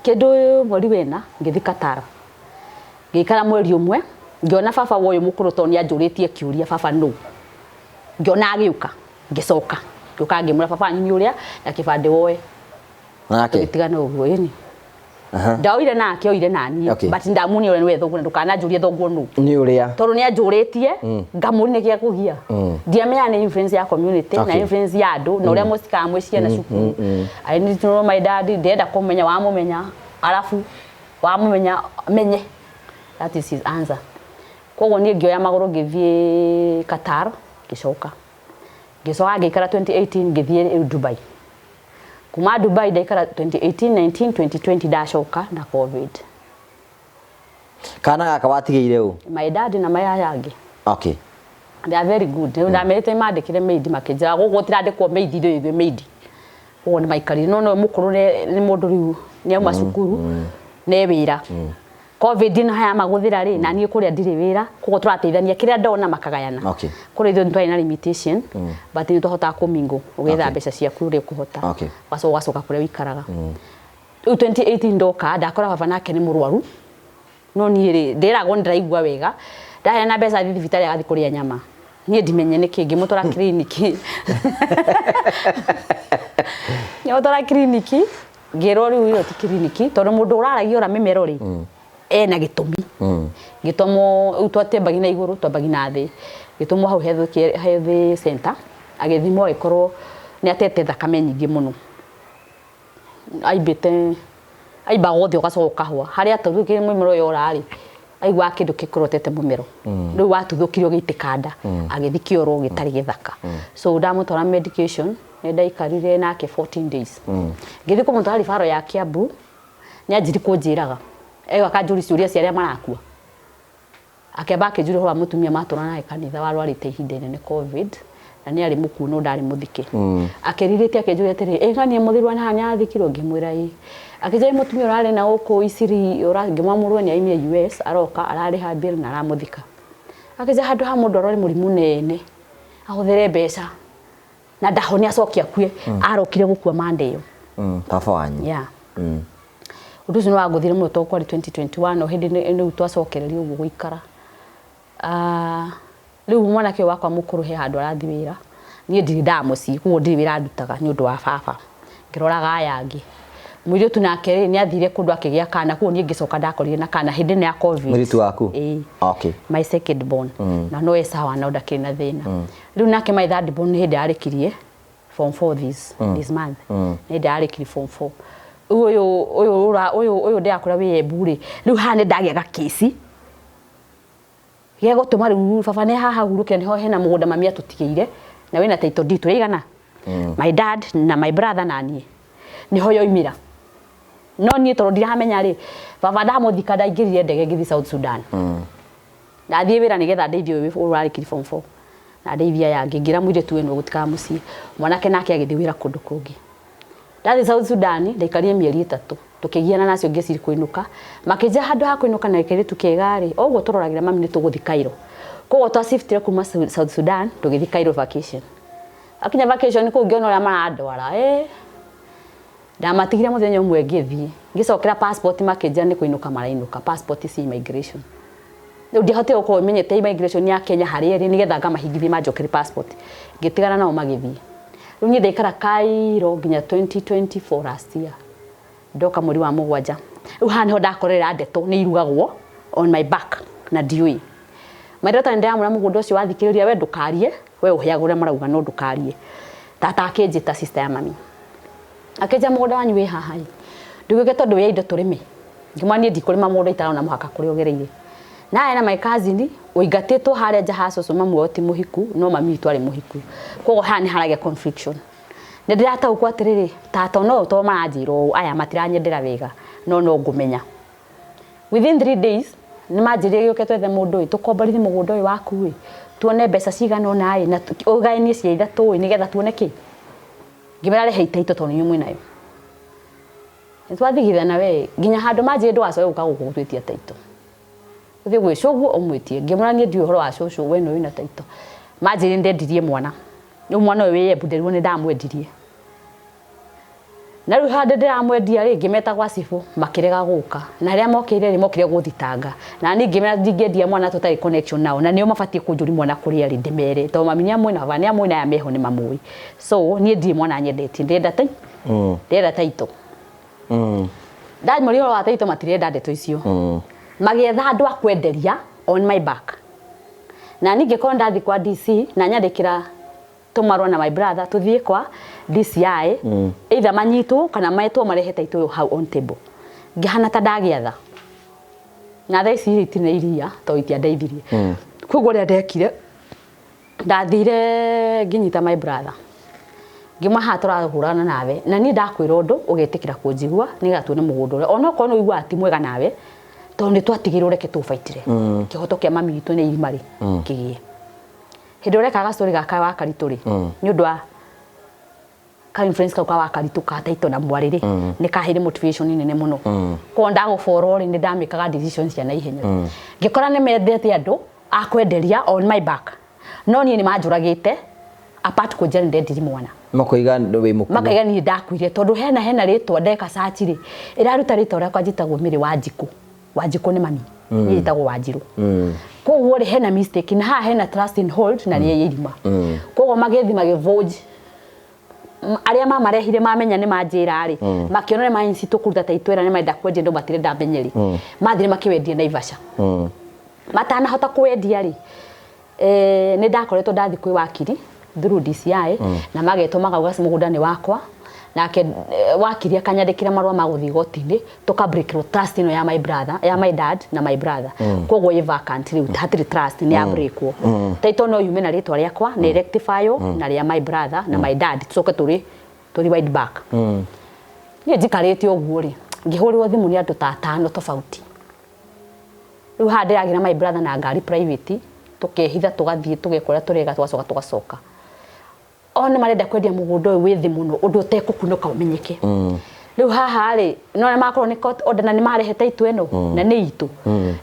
[SPEAKER 1] Kindu mweri wena ngithi Katara. Ngikara mweri umwe ngiona baba woyo mukuru to ni anjuritie kiuria baba no. Ngiona agiuka ngicoka. Ngiuka ngimura baba nyinyi uria na kibande woe.
[SPEAKER 2] Nake.
[SPEAKER 1] Itigana uguo yini. Ndaoire nake oire nani but ndamuni ore nwe thogu ndukana njurie thogu no.
[SPEAKER 2] Ni uria.
[SPEAKER 1] Toru ni anjuritie ngamuri ne kia kugia. Ndiamenya ni influence ya community na influence ya andu na uria musika mwiciana cukuru. I need to know my dad ndenda kumenya wa mumenya alafu wa mumenya menye. That is his answer. Koguo ni ngioya maguru ngithie Qatar gicoka. Gicoka ngikara 2018 ngithie Dubai. Kuma Dubai ndaikara 2018 19 2020 ndacoka na COVID.
[SPEAKER 2] Kana gaka watigeire u?
[SPEAKER 1] My dad na my yangi.
[SPEAKER 2] Okay.
[SPEAKER 1] They are very good. Nda merete mandikire maid makijira gugu tirandikwo maid ndo maid. Koguo ni maikari no mukuru ni mundu riu ni auma cukuru ne wira. COVID na haya maguthira ri na nie kuria ndire wira koguo turateithania kiria ndona makagayana.
[SPEAKER 2] Okay.
[SPEAKER 1] Kuri ithu ntwari na limitation but ni tuhota kumingo ugetha mbeca ciaku uri kuhota.
[SPEAKER 2] Okay.
[SPEAKER 1] Wacoka kuria wikaraga. 2018 ndoka ndakora baba nake ni murwaru. No nie ri ndiragwo ndiraigua wega. Ndahe na mbeca thithi vitari agathi kuria nyama. Nie ndimenye niki ngimutora kliniki. Ngimutora kliniki. Ngirori uyo ti kliniki tondu mundu uraragia ora mimero ri. Ena gitumi. Gitomo utwate bagina iguru to bagina thi. Gitomo hau health center agithimo ikorwo ni atete thakame nyingi muno. Aiba gothe ugacoka hwa haria tuthukire mumero yo rari. Aigwa kindu kikorotete mumero. Riu watuthukirio giitikanda agithikio ro gitari githaka. So ndamutora medication ndaikarire nake 14 days. Ngithi kumutwara rifaro ya Kiambu ni anjiri kunjiraga. Ego akanjuri ciuria ciaria marakua. Akeba akijuri hora mutumia matura nae kanitha warwarite ihinda inene COVID na ni ari muku no ndari muthike. Akeririte akijuri atiri ngani muthirwa na hanya athikirwo ngimwira i. Akijai mutumia urare na uko Isiri urangimwamurwe ni aimie US aroka arari ha bill na aramuthika. Akija handu ha mundu arori murimu nene. Ahuthere mbeca. Na ndahoni acokia kue arokire gukua Monday yo.
[SPEAKER 2] Papa wanyu.
[SPEAKER 1] Yeah. Undu cino waguthire muno to kwari 2021 o hindi ni twacokereria uguo guikara. Riu mwana ke wakwa mukuru he handu arathi wira. Nie ndiri ndamuci kuo ndiri wira ndutaga ni undu wa baba. Ngiroraga ayangi. Mwiri tu nake ni athire kundu akigia kana kuo nie ngicoka ndakorire na kana hindi ni ya COVID.
[SPEAKER 2] Mwiri waku? Okay.
[SPEAKER 1] My second born. Na no esawa na ndakiri na thina. Riu nake my third born hindi arikirie form 4 this month. Hindi arikirie form 4. Uyu ndakora we bure riu hane ndagiaga kesi yego tuma riu baba ne haha huruke niho hena mugunda mami atutigeire na wina title deed tuigana my dad na my brother nani niho yoimira no nie toro ndiramenya ri baba ndamuthika ndaingirire ndege ngithi South Sudan ndathie wira nigetha ndeithio urari kiri form 4 na ndeithia yangi ngira mwire tu eno gutika muci mwanake nake agithi wira kundu kungi ndathi South Sudan ndaikarie mieri 3 tukigiana nacio ngeciri kuinuka makija handu ha kuinuka na ikiri tukegari oguo turoragira mami ni tuguthi Cairo koguo twa shiftire kuma South Sudan tugithi Cairo vacation akinya vacation ku ngiona ria marandwara ndamatigire muthenya umwe ngithie ngicokera passport makija ni kuinuka marainuka passport si immigration ndio ndihote uko menyete immigration ya Kenya hari eri nigetha ngamahingithie manjokere passport ngitigana nao magithie riu ni ndaikara Cairo nginya 2024 last year ndoka muri wa mugwanja riu hane ho ndakorera ndeto ni irugagwo on my back na diui mairota ndamura mugundo ucio wathikiriria we ndukarie we uheagura marauga no ndukarie tata akinjita sister ya mami akeja mugunda wanyu we haha ndugike tondu we indo turime ngimani ndikurima mugunda itara na muhaka kuri ogereire nae na my cousin uigatitwo haria jahaso so mamu oti muhiku no mami twari muhiku kogo hani haragia confusion ndirata ukwa atiriri tata no to maranjiro aya matiranyendera wega no ngumenya within 3 days ni manjire yuke twethe mundu tukomborithie mugunda uyu waku wi tuone mbeca cigana nae na ugaenie cia ithatu nigetha tuone ki ngimera heita ito toni nyumwe nayo ntwathigitha na we nginya handu manjire ndwacoe uka gukutwitia taito uthi gwicogu omwitie ngimuranie ndi uhoro wa cocu we no wina taito manjire ndendirie mwana no mwana we ye buderirwo ni ndamwendirie na riu hande ndiramwendia ri ngimeta gwa cibu makirega guka na ria mokire ri mokire guthitanga na ni ngimera ndingendia mwana tutari connection nao na nio mabatie kunjuri mwana kuria ri ndimere to maminia mwena vania mwena ya meho ni mamui so nie ndi mwana nyendeti ndenda tai ndenda taito ndai muri wa taito matirenda ndeto icio magietha andu akwenderia on my back na ninge ko ndathi kwa DC na nyandikira tumarwa na my brother tuthie kwa DCI either manyitwo kana maetwo marehe taito hau on table ngihana ta ndagiatha na thaa ici itine iria to itia ndeithirie koguo ria ndekire ndathire nginyita my brother ngimaha turahurana nawe na ni ndakwira undu ugetikira kunjigua nigatuone mugundure ona ko no igwa ati mwega nawe to ni twatigirwo reke tufaitire kihoto kia mami gitu ni irimari kigie hindo reka ga story gaka wa karituri ni undu wa conference ka wa karitu ka taito na mwariri ni kahire motivation nene muno ko ndago foro ri ni ndamikaga decisions cia na ihenya ngikora ni mendete andu akwenderia on my back no ni manjuragite apart ko jere ndendiri mwana
[SPEAKER 2] makoiga we mukuo
[SPEAKER 1] makaiga ni ndakwire tondu hena ritwa ndeka search ri iraruta ritwa ria kwajitagwo miri Wanjiku ni mami yitagwo Wanjiru koguo ri hena mistake na ha hena trust in hold na ni irima koguo magethi magivoge aria mamarehire mamenya ni manjira ri makiona ni mainsi tukuruta taitwera ni maenda kwendia ndo batire ndamenyeri mathire makiwendia na Ivasha matana hota kwendia ri ni ndakoretwo ndathi kwi wakiri through DCI na magetwo magauga mugunda ni wakwa nake wakiri akanyandikira marwa maguthi gotini toka break trust ino ya my brother ya my dad na my brother koguo i vacant riu hatiri trust ni ya breakwo taito no yume na ritwa riakwa ni rectify na ria my brother na my dad tucoke turi wide back ni njikarite oguo ri ngihurirwo thimu ni andu ta 5 tofauti riu hande agira my brother na ngari private tukehitha tugathie tugekora turega tugacoka ona marenda kwendia mugundo uyu withi muno undu utekukunuka umenyeke riu haha ri no makorwo ni court order na ni marehe taito eno na ni itu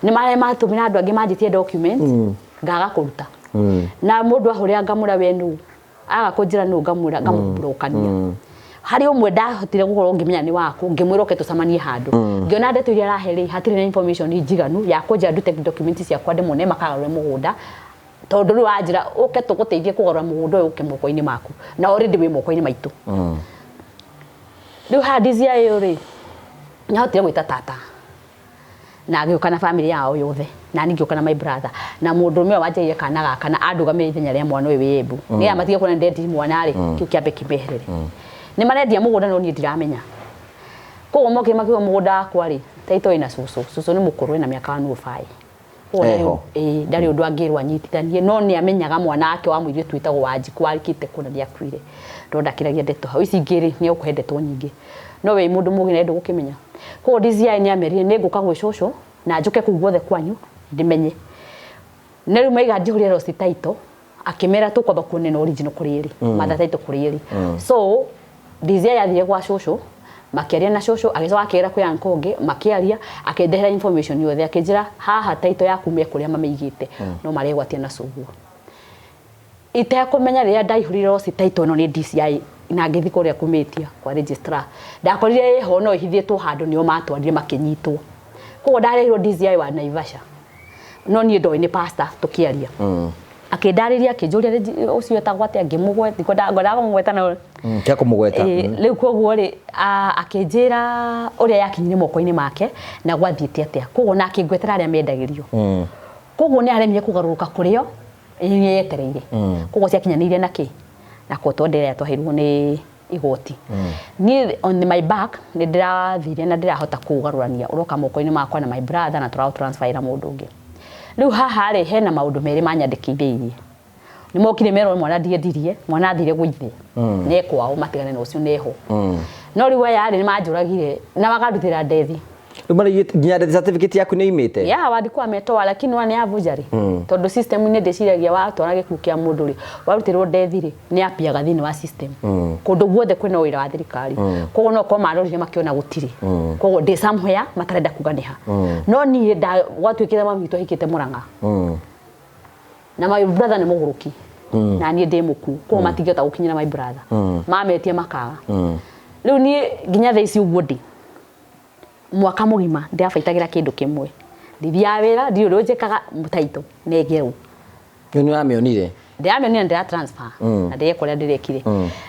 [SPEAKER 1] ni marehe matumira andu angi manjitie documents ngaga kuruta na mundu ahuria ngamura wenu aga kunjira nu ngamura ngamurokania hari umwe ndahotire gukorwo ngimenya ni waku ngimwira ke tucamanie handu ngiona ndeto iria raheri hatire na information njiganu ya kunja ndute documents cia kwa ndemone makagarure mugunda tondu ri wanjira uke tuguteithie kugarura mugundo uke moko-ini maku na already wi moko-ini maitu riu hadizia yo ri nyahotire gwita tata na agioka na family yao yothe na ningioka na my brother na mundu mwe wanjire kana gaka na andugamire ithenya ria mwana uyu wimbu ni amatige kuna ndeti mwana ri kiu kiambe kibeherere ni marendia mugunda no ni ndiramenya koguo moke makiwa mugunda akwa ri taito ina susu ni mukuru ina miaka 5 ndari undu angirwa nyitithanie no ni amenyaga mwana wake wa muirie twitagwo Wanjiku warikite kuna ni akwire ndo ndakiragia ndeto hau ici ngiri ni ukuhendetwo nyingi no we mundu mugine ndu gukimenya ko DCI ni amerie ni nguka gwe shosho na njuke ku guothe kwanyu ndimenye ne riu maiga ndihuria lost title akimera tukwamba kuonena original kuriri matha title kuriri so DCI yathire gwa shosho makiaria na shosho agicoka akira kwi ankonge makiaria akendehera information yothe akinjira haha taito yaku me kuria mameigite no maregwatia na suguo ite kumenya ria ndaihurire osi taito no ni DCI na ngithi kuria kumetia kwa registrar ndakorire ho no ihithitwo handu nio matwarire makinyitwo koguo ndarehirwo DCI wa Naivasha no ni ndo ni pastor tukiaria akindariria akinjuria ucio etagwate ngimugwe ndiko ndagoraga mugweta na
[SPEAKER 2] kia kumugweta
[SPEAKER 1] riu koguo ri akinjira uria yakinyire moko-ini make na gwathiite atia koguo na akingwetera aria mendagirio koguo ni aremire kugaruruka kurio ni yetereire koguo ciakinyaniire na ki na kotondera twahirwo ni igoti ni on my back ni ndirathire na ndirahota kugarurania uroka moko-ini makwa na my brother na turao transfer mundu ungi riu haha ri hena maundu meri manyandikithirie ni mokire mero mwana ndiendirie mwana athire gwithe ne kwao matigane no cio neho no riu yari ni manjuragire na magaruthira ndethi
[SPEAKER 2] umari nginya death certificate yaku ni imite
[SPEAKER 1] ya wadikwa metoa lakini wani avujari tondu system ni ndeciragia watwara gikuku kia mundu ri warutirwo death ri ni apiaga thini wa system kundu guothe kwina wira wa thirikari koguo no ko marorire makiona gutiri koguo ndi somewhere matarenda kuganiha no ni nda gwatwikire mami to hikite Murang'a na my brother ni muguruki na ni ndi muku koguo matigeta gukinyira my brother mametie makaga riu ni nginya thaa ici uguo ndi mwaka mugima ndabaitagira kindu kimwe ndithia wira ndi uri njikaga mutaito negerwo
[SPEAKER 2] ni amionire
[SPEAKER 1] ndiamionire ndira transfer na ndiye kuria ndirekire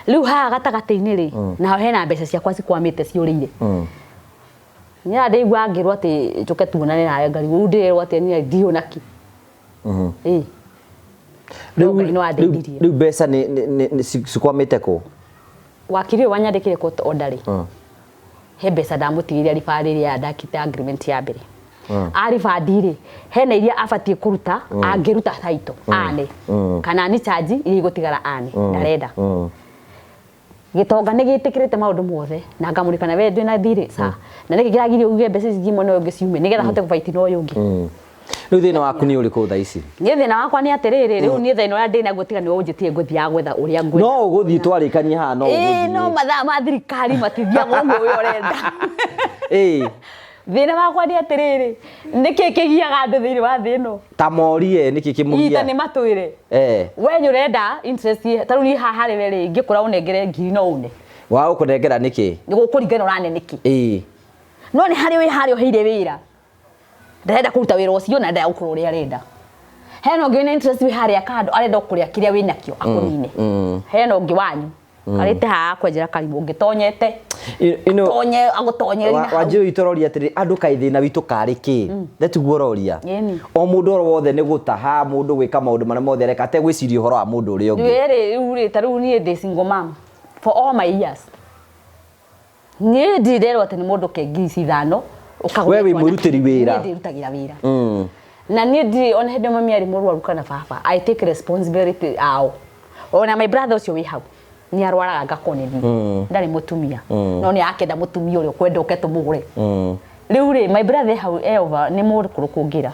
[SPEAKER 1] riu ha gatagati-ini ri na hena mbeca ciakwa cikwamite ciurire nya ndigwa ngirwo ati njuke tuonane nawe ngari u ndirwo ati ni ndio naki
[SPEAKER 2] riu mbeca ni cikwamite ku
[SPEAKER 1] wakiri wanyandikire court order ri he mbeca ndamutigiria ribari ya ndakite agreement ya mbere aribadi ri hena iria abatie kuruta angiruta title ane kana ni charge iri gutigara ane ndarenda gitonga ni gitikirite maundu mothe na ngamurikana we ndwina thiri sa na niki kiragire uge mbeca cigimo no ngiciume nigetha hote kubaiti no yungi
[SPEAKER 2] riu thina waku ni uriku thaa ici
[SPEAKER 1] ni thina wakwa ni atiriri riu ni thina uria ndina gutika ni unjitie nguthia gwetha uria ngwetha
[SPEAKER 2] no uguthii twarikania ha no uguthii
[SPEAKER 1] no mathaa ma thirikari matithiaga uguo we urenda thina wakwa ni atiriri niki kigiaga andu thiini wa thino
[SPEAKER 2] ta morie niki kimugia
[SPEAKER 1] ita ni matwire we nyurenda interest taru ni haha ri ri ngikura unengere ngiri no une
[SPEAKER 2] wa ukunengera niki
[SPEAKER 1] gukuringana urane niki no ni hari we hari oheire wira ndenda kuruta wira ucio na ndenda gukura uria arenda hena ungi na interest we hari akando arenda kuria kiria wina kio akunine hena ungi wanyu arite ha kwenjera karibu ngitonyete tonye agutonye
[SPEAKER 2] wanjiru itororia atiri andu kaithina witu kariki ndetuguo roria o mundu oro wothe ni gutaha mundu gwika maundu maria mothe reka te gwiciria uhoro wa mundu uria ungi
[SPEAKER 1] uri taru ni ndi single mom for all my years ni ndirero ati ni mundu kengi cithano
[SPEAKER 2] we wi murutiri wira
[SPEAKER 1] ni ndirutagira wira na ni ndi on hede mami ari murwaru kana baba I take responsibility ao ona my brother ucio wi hau ni arwaraga ngakoni ndari mutumia no ni akenda mutumia uri kwenda uketo mugure riu ri my brother hau over ni murukuru kungira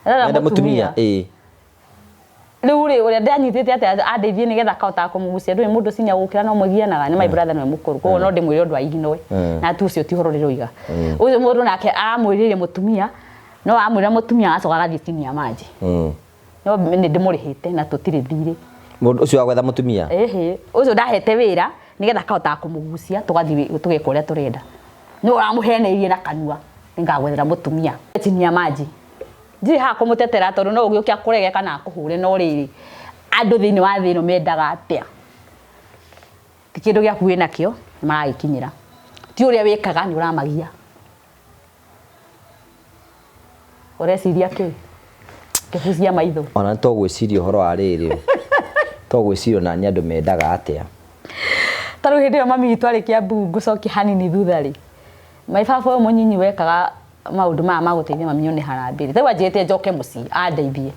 [SPEAKER 2] ndari mutumia
[SPEAKER 1] riu ri uri ndanyitite ati andeithie nigetha kaota kumugucia ndui mundu cinya gukira no mugianaga ni my brother no mukuru ko no ndimwire undu aiginwe na tu ucio ti horo riroiga ucio mundu nake amwirire mutumia no amwira mutumia acoka gathie chini ya maji no ni ndimurihite na tutiri thiri
[SPEAKER 2] mundu ucio agwetha mutumia
[SPEAKER 1] ucio ndahete wira nigetha kaota kumugucia tugathie tugeka uria turenda no amuheneirie na kanua ngagwethera mutumia chini ya maji ndi ha kumutetera tondu no ugiukia kurege kana kuhure no riri andu thiini wa thino mendaga atia tikindu gya kuina kio maragikinyira ti uria wikaga ni uramagia ureciria ki kifucia maitho
[SPEAKER 2] ona to gwiciria uhoro wa riri to gwiciria na nyandu mendaga atia
[SPEAKER 1] taru hindi yo mami twari Kiambu ngucoki hanini thuthari mai baba munyinyi wekaga maundu ma maguteithia mami one harambiri tau ajete njoke muci andeithie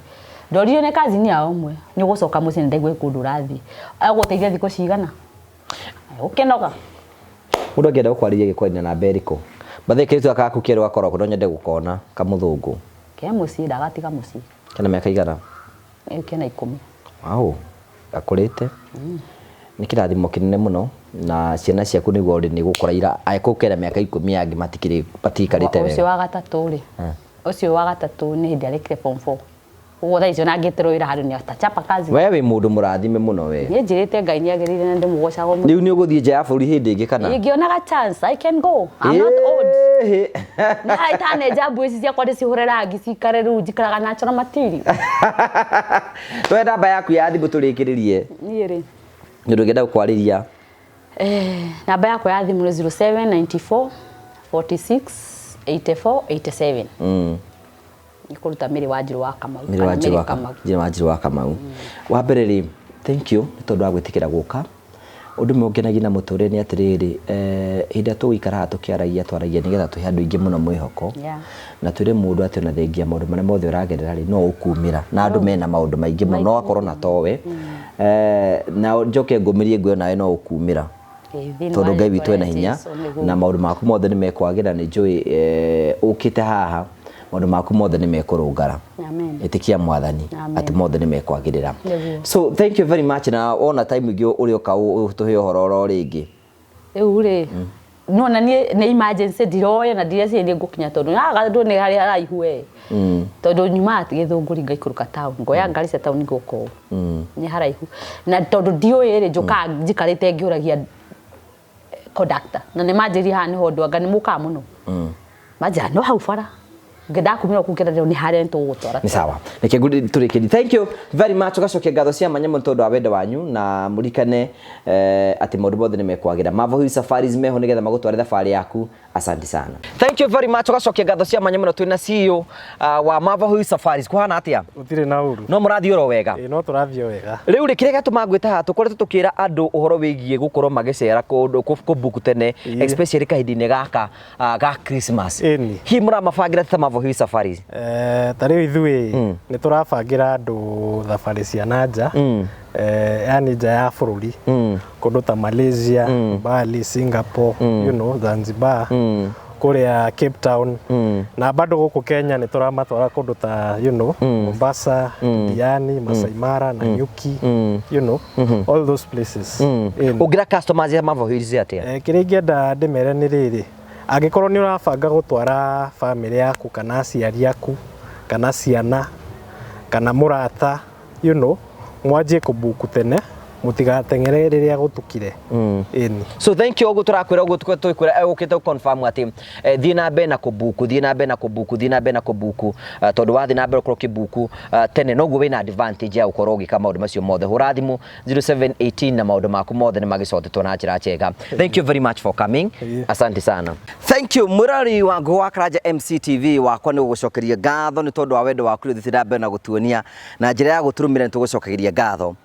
[SPEAKER 1] ndorio ne kazi ni ao mwe ni gucoka muci ndaigwe kundu rathi aguteithia thiko cigana ukenoga
[SPEAKER 2] mundu angenda gukwariria gikwenda na beriko batheke tu akaku kero akoro ko nyende gukona kamuthungu
[SPEAKER 1] ke muci ndagatiga muci
[SPEAKER 2] kana miaka igana
[SPEAKER 1] kena 10
[SPEAKER 2] wow akurite ni kirathimo kinene muno na ciana ciaku ni gori ni gukora ira aikukera miaka 10 yangi matikiri patikarite wega
[SPEAKER 1] ucio wa gatatu ri ucio wa gatatu ni hindi arekire form 4 ugo tha icio na ngitero ira hari ni atachapa kazi
[SPEAKER 2] we wi mundu murathime muno we
[SPEAKER 1] ni njirite Ngai ni agirire na ndimugocago
[SPEAKER 2] riu ni uguthie nja ya buri hindi ingi kana
[SPEAKER 1] ingionaga chance I can go I'm not old na haitane jabu ici cia kwade cihurera ngicikare riu njikaraga natural material
[SPEAKER 2] twenda namba yaku ya thimu turikiririe
[SPEAKER 1] ni ri
[SPEAKER 2] ni ndugenda gukwariria
[SPEAKER 1] namba yakwa ya thimu 0794 46 84 87 ikuruta Miri Wanjiru wa Kamau
[SPEAKER 2] Miri Wanjiru wa Kamau wa mbere ri thank you ni tondu wa gwitikira guka undu mungenagia na muture ni atiriri hinda tuikara tukiaragia twaragia nigetha tuhe andu ingi muno mwihoko na twire mundu ati ona thengia maundu maria mothe uragerera ri no ukumira na andu mena maundu maingi muno no akorwo na towe na njoke ngumirie ngwe nawe no ukumira tondu Ngai witu ena hinya na maundu maku mothe ni mekwagira ni njui ukite haha maundu maku mothe ni mekurungara itikia mwathani ati mothe ni mekwagirira so thank you very much na ona time ingi uri oka tuhe uhoro ringi
[SPEAKER 1] ri no na ni emergency ndiroya na ndiria ciendie ngukinya tondu na ndu ni hari haraihu we tondu nyuma ati githunguri ngaikuruka town ngoya ngari cia town ngoko ni haraihu na tondu ndioi ri njuka njikarite ngiuragia conductor na nä manjä haha nä ho ndå anga nä må ka må no manja no hau bara ngenda kumira kukira rero ni hare ntu gutwara
[SPEAKER 2] ni sawa nike turikiri thank you very much ugacokia ngatho cia manyamo tondu wa wendo wanyu na murikane ati maundu mothe ni mekwagira Mavo Hill Safaris meho nigetha magutware thabari yaku asante sana thank you very much ugacokia ngatho cia manyamo twina CEO wa Mavo Hill Safaris kuhana atia
[SPEAKER 3] utire na uru
[SPEAKER 2] no murathio ro wega
[SPEAKER 3] no turathio wega
[SPEAKER 2] riu ri kirega tumagwita ha tukorete tukira andu uhoro wigie gukorwo magicera kundu kubuku tene especially kahindine gaka ga Christmas hi muramabangira ta Mavo Hill Safaris
[SPEAKER 3] tariu ithui ni turabangira andu thabari cia nanja yani nja ya bururi kundu ta Malaysia Bali Singapore you know Zanzibar kuria Cape Town na bado guku Kenya ni turamatwara kundu ta you know Mombasa Diani Masai Mara na Nyuki you know all those places
[SPEAKER 2] ugira customers ya Mavo Hill atia
[SPEAKER 3] kiringienda ndimere ni riri angikorwo ni urabanga gutwara family yaku kana aciari aku kana ciana kana murata you know mwanjie kubuku tene mutigatengere riria gutukire ini
[SPEAKER 2] so thank you ogu turakwira ogu tukwira ukite confirm ati thie na be na kubuku thie na be na kubuku thie na be na kubuku tondu wathi na be ukoro kibuku tene noguo wina advantage ya ukoro gika maundu macio mothe hurathimu 0718 na maundu maku mothe ni magicotetwo na njira njega thank you very much for coming asante sana thank you murari wa Ngũa Karanja MCTV wakwa ni gucokeria ngatho ni tondu wa wendo waku thithira be na gutuonia na njira ya guturumira ni tugucokeria ngatho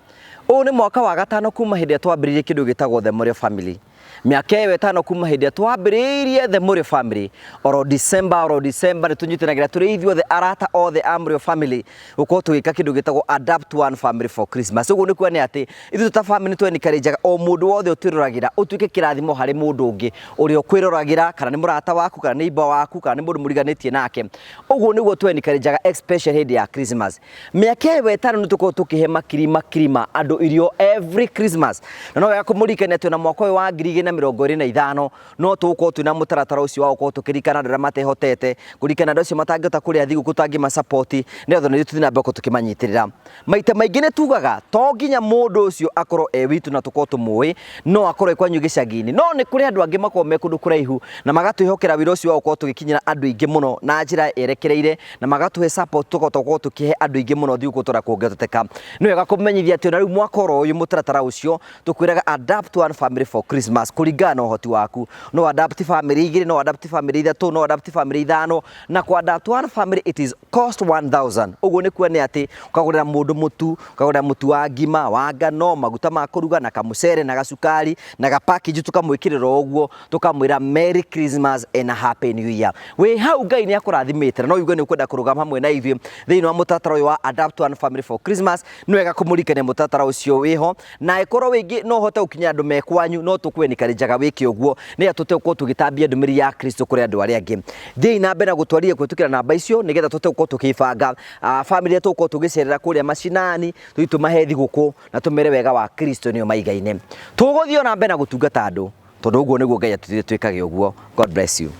[SPEAKER 2] o ni mwaka wa gatano kuma hindi twambiririe kindu gitagwo The Morio Family miaka ĩyo ĩtano kuma hindi twambiririe The Morio Family oro December ni tunyitanagira turi ithuothe arata othe a Morio Family uko tugika kindu gitagwo Adapt One Family for Christmas uguo ni kuani ati ithu ta family twe encourage o mundu wothe utiruragira utuike kirathimo hari mundu ungi uri okwiruragira kana ni murata waku kana ni iba waku kana ni mundu muriganitie nake uguo niguo twe encourage especially hindi ya Christmas miaka ĩyo ĩtano nituko tukihe makirima andu irio every Christmas na no yakumurikania twe na mwaka wa 2025 no tuko tuna mutaratara ucio wa uko tukirikana ndara matehotete kurikana ndocio matangota kuria thigu kutangi ma support netho ni tuthina mbeko tukimanyitirira maita maingi ne tugaga to nginya mundu ucio akoro witu na tuko tumui no akoro ikwanyu gicagini no ni kuri andu angi makome kundu kuraihu na magatwihokera wira ucio wa uko tugikinyira andu ingi muno na njira erekereire na magatuhe support tuko tukihe andu ingi muno thigu kutora kuongeteka no wega kumenyithia ati na riu mwaka uyu mutaratara ucio tukwiraga Adapt One Family for Christmas kuringana uhoti waku no adapt family igiri no adapt family ithatu no adapt family ithano na ku Adapt One Family it is cost 1000 uguo ni kuone ati ukagurira mundu mutu ukagurira mutu wa ngima wa ngano maguta ma kuruga na kamucere na gacukari na ga package tukamwikirira uguo tukamwira Merry Christmas and a Happy New Year we hau Ngai ni akurathimite no uguo ni ukwenda kurugama hamwe na ithuĩ thiini wa mutatara uyu wa Adapt One Family for Christmas ni wega kumurikania mutatara ucio wiho na ikorwo wingi no hote ukinya andu mekwanyu no tukweni karijaga wiki uguo ni atute uko tugitambia ndumiri ya Kristo kuri andu aria angi thii na mbere gutwaria kwitukira namba icio nigetha tute uko tukibanga family yetu uko tugicerera kuria macinani tuitumahe thiguku na tumere wega wa Kristo nio maigaine tuguthio na mbere na gutungata andu tondu uguo niguo Ngai atutire twikage uguo God bless you.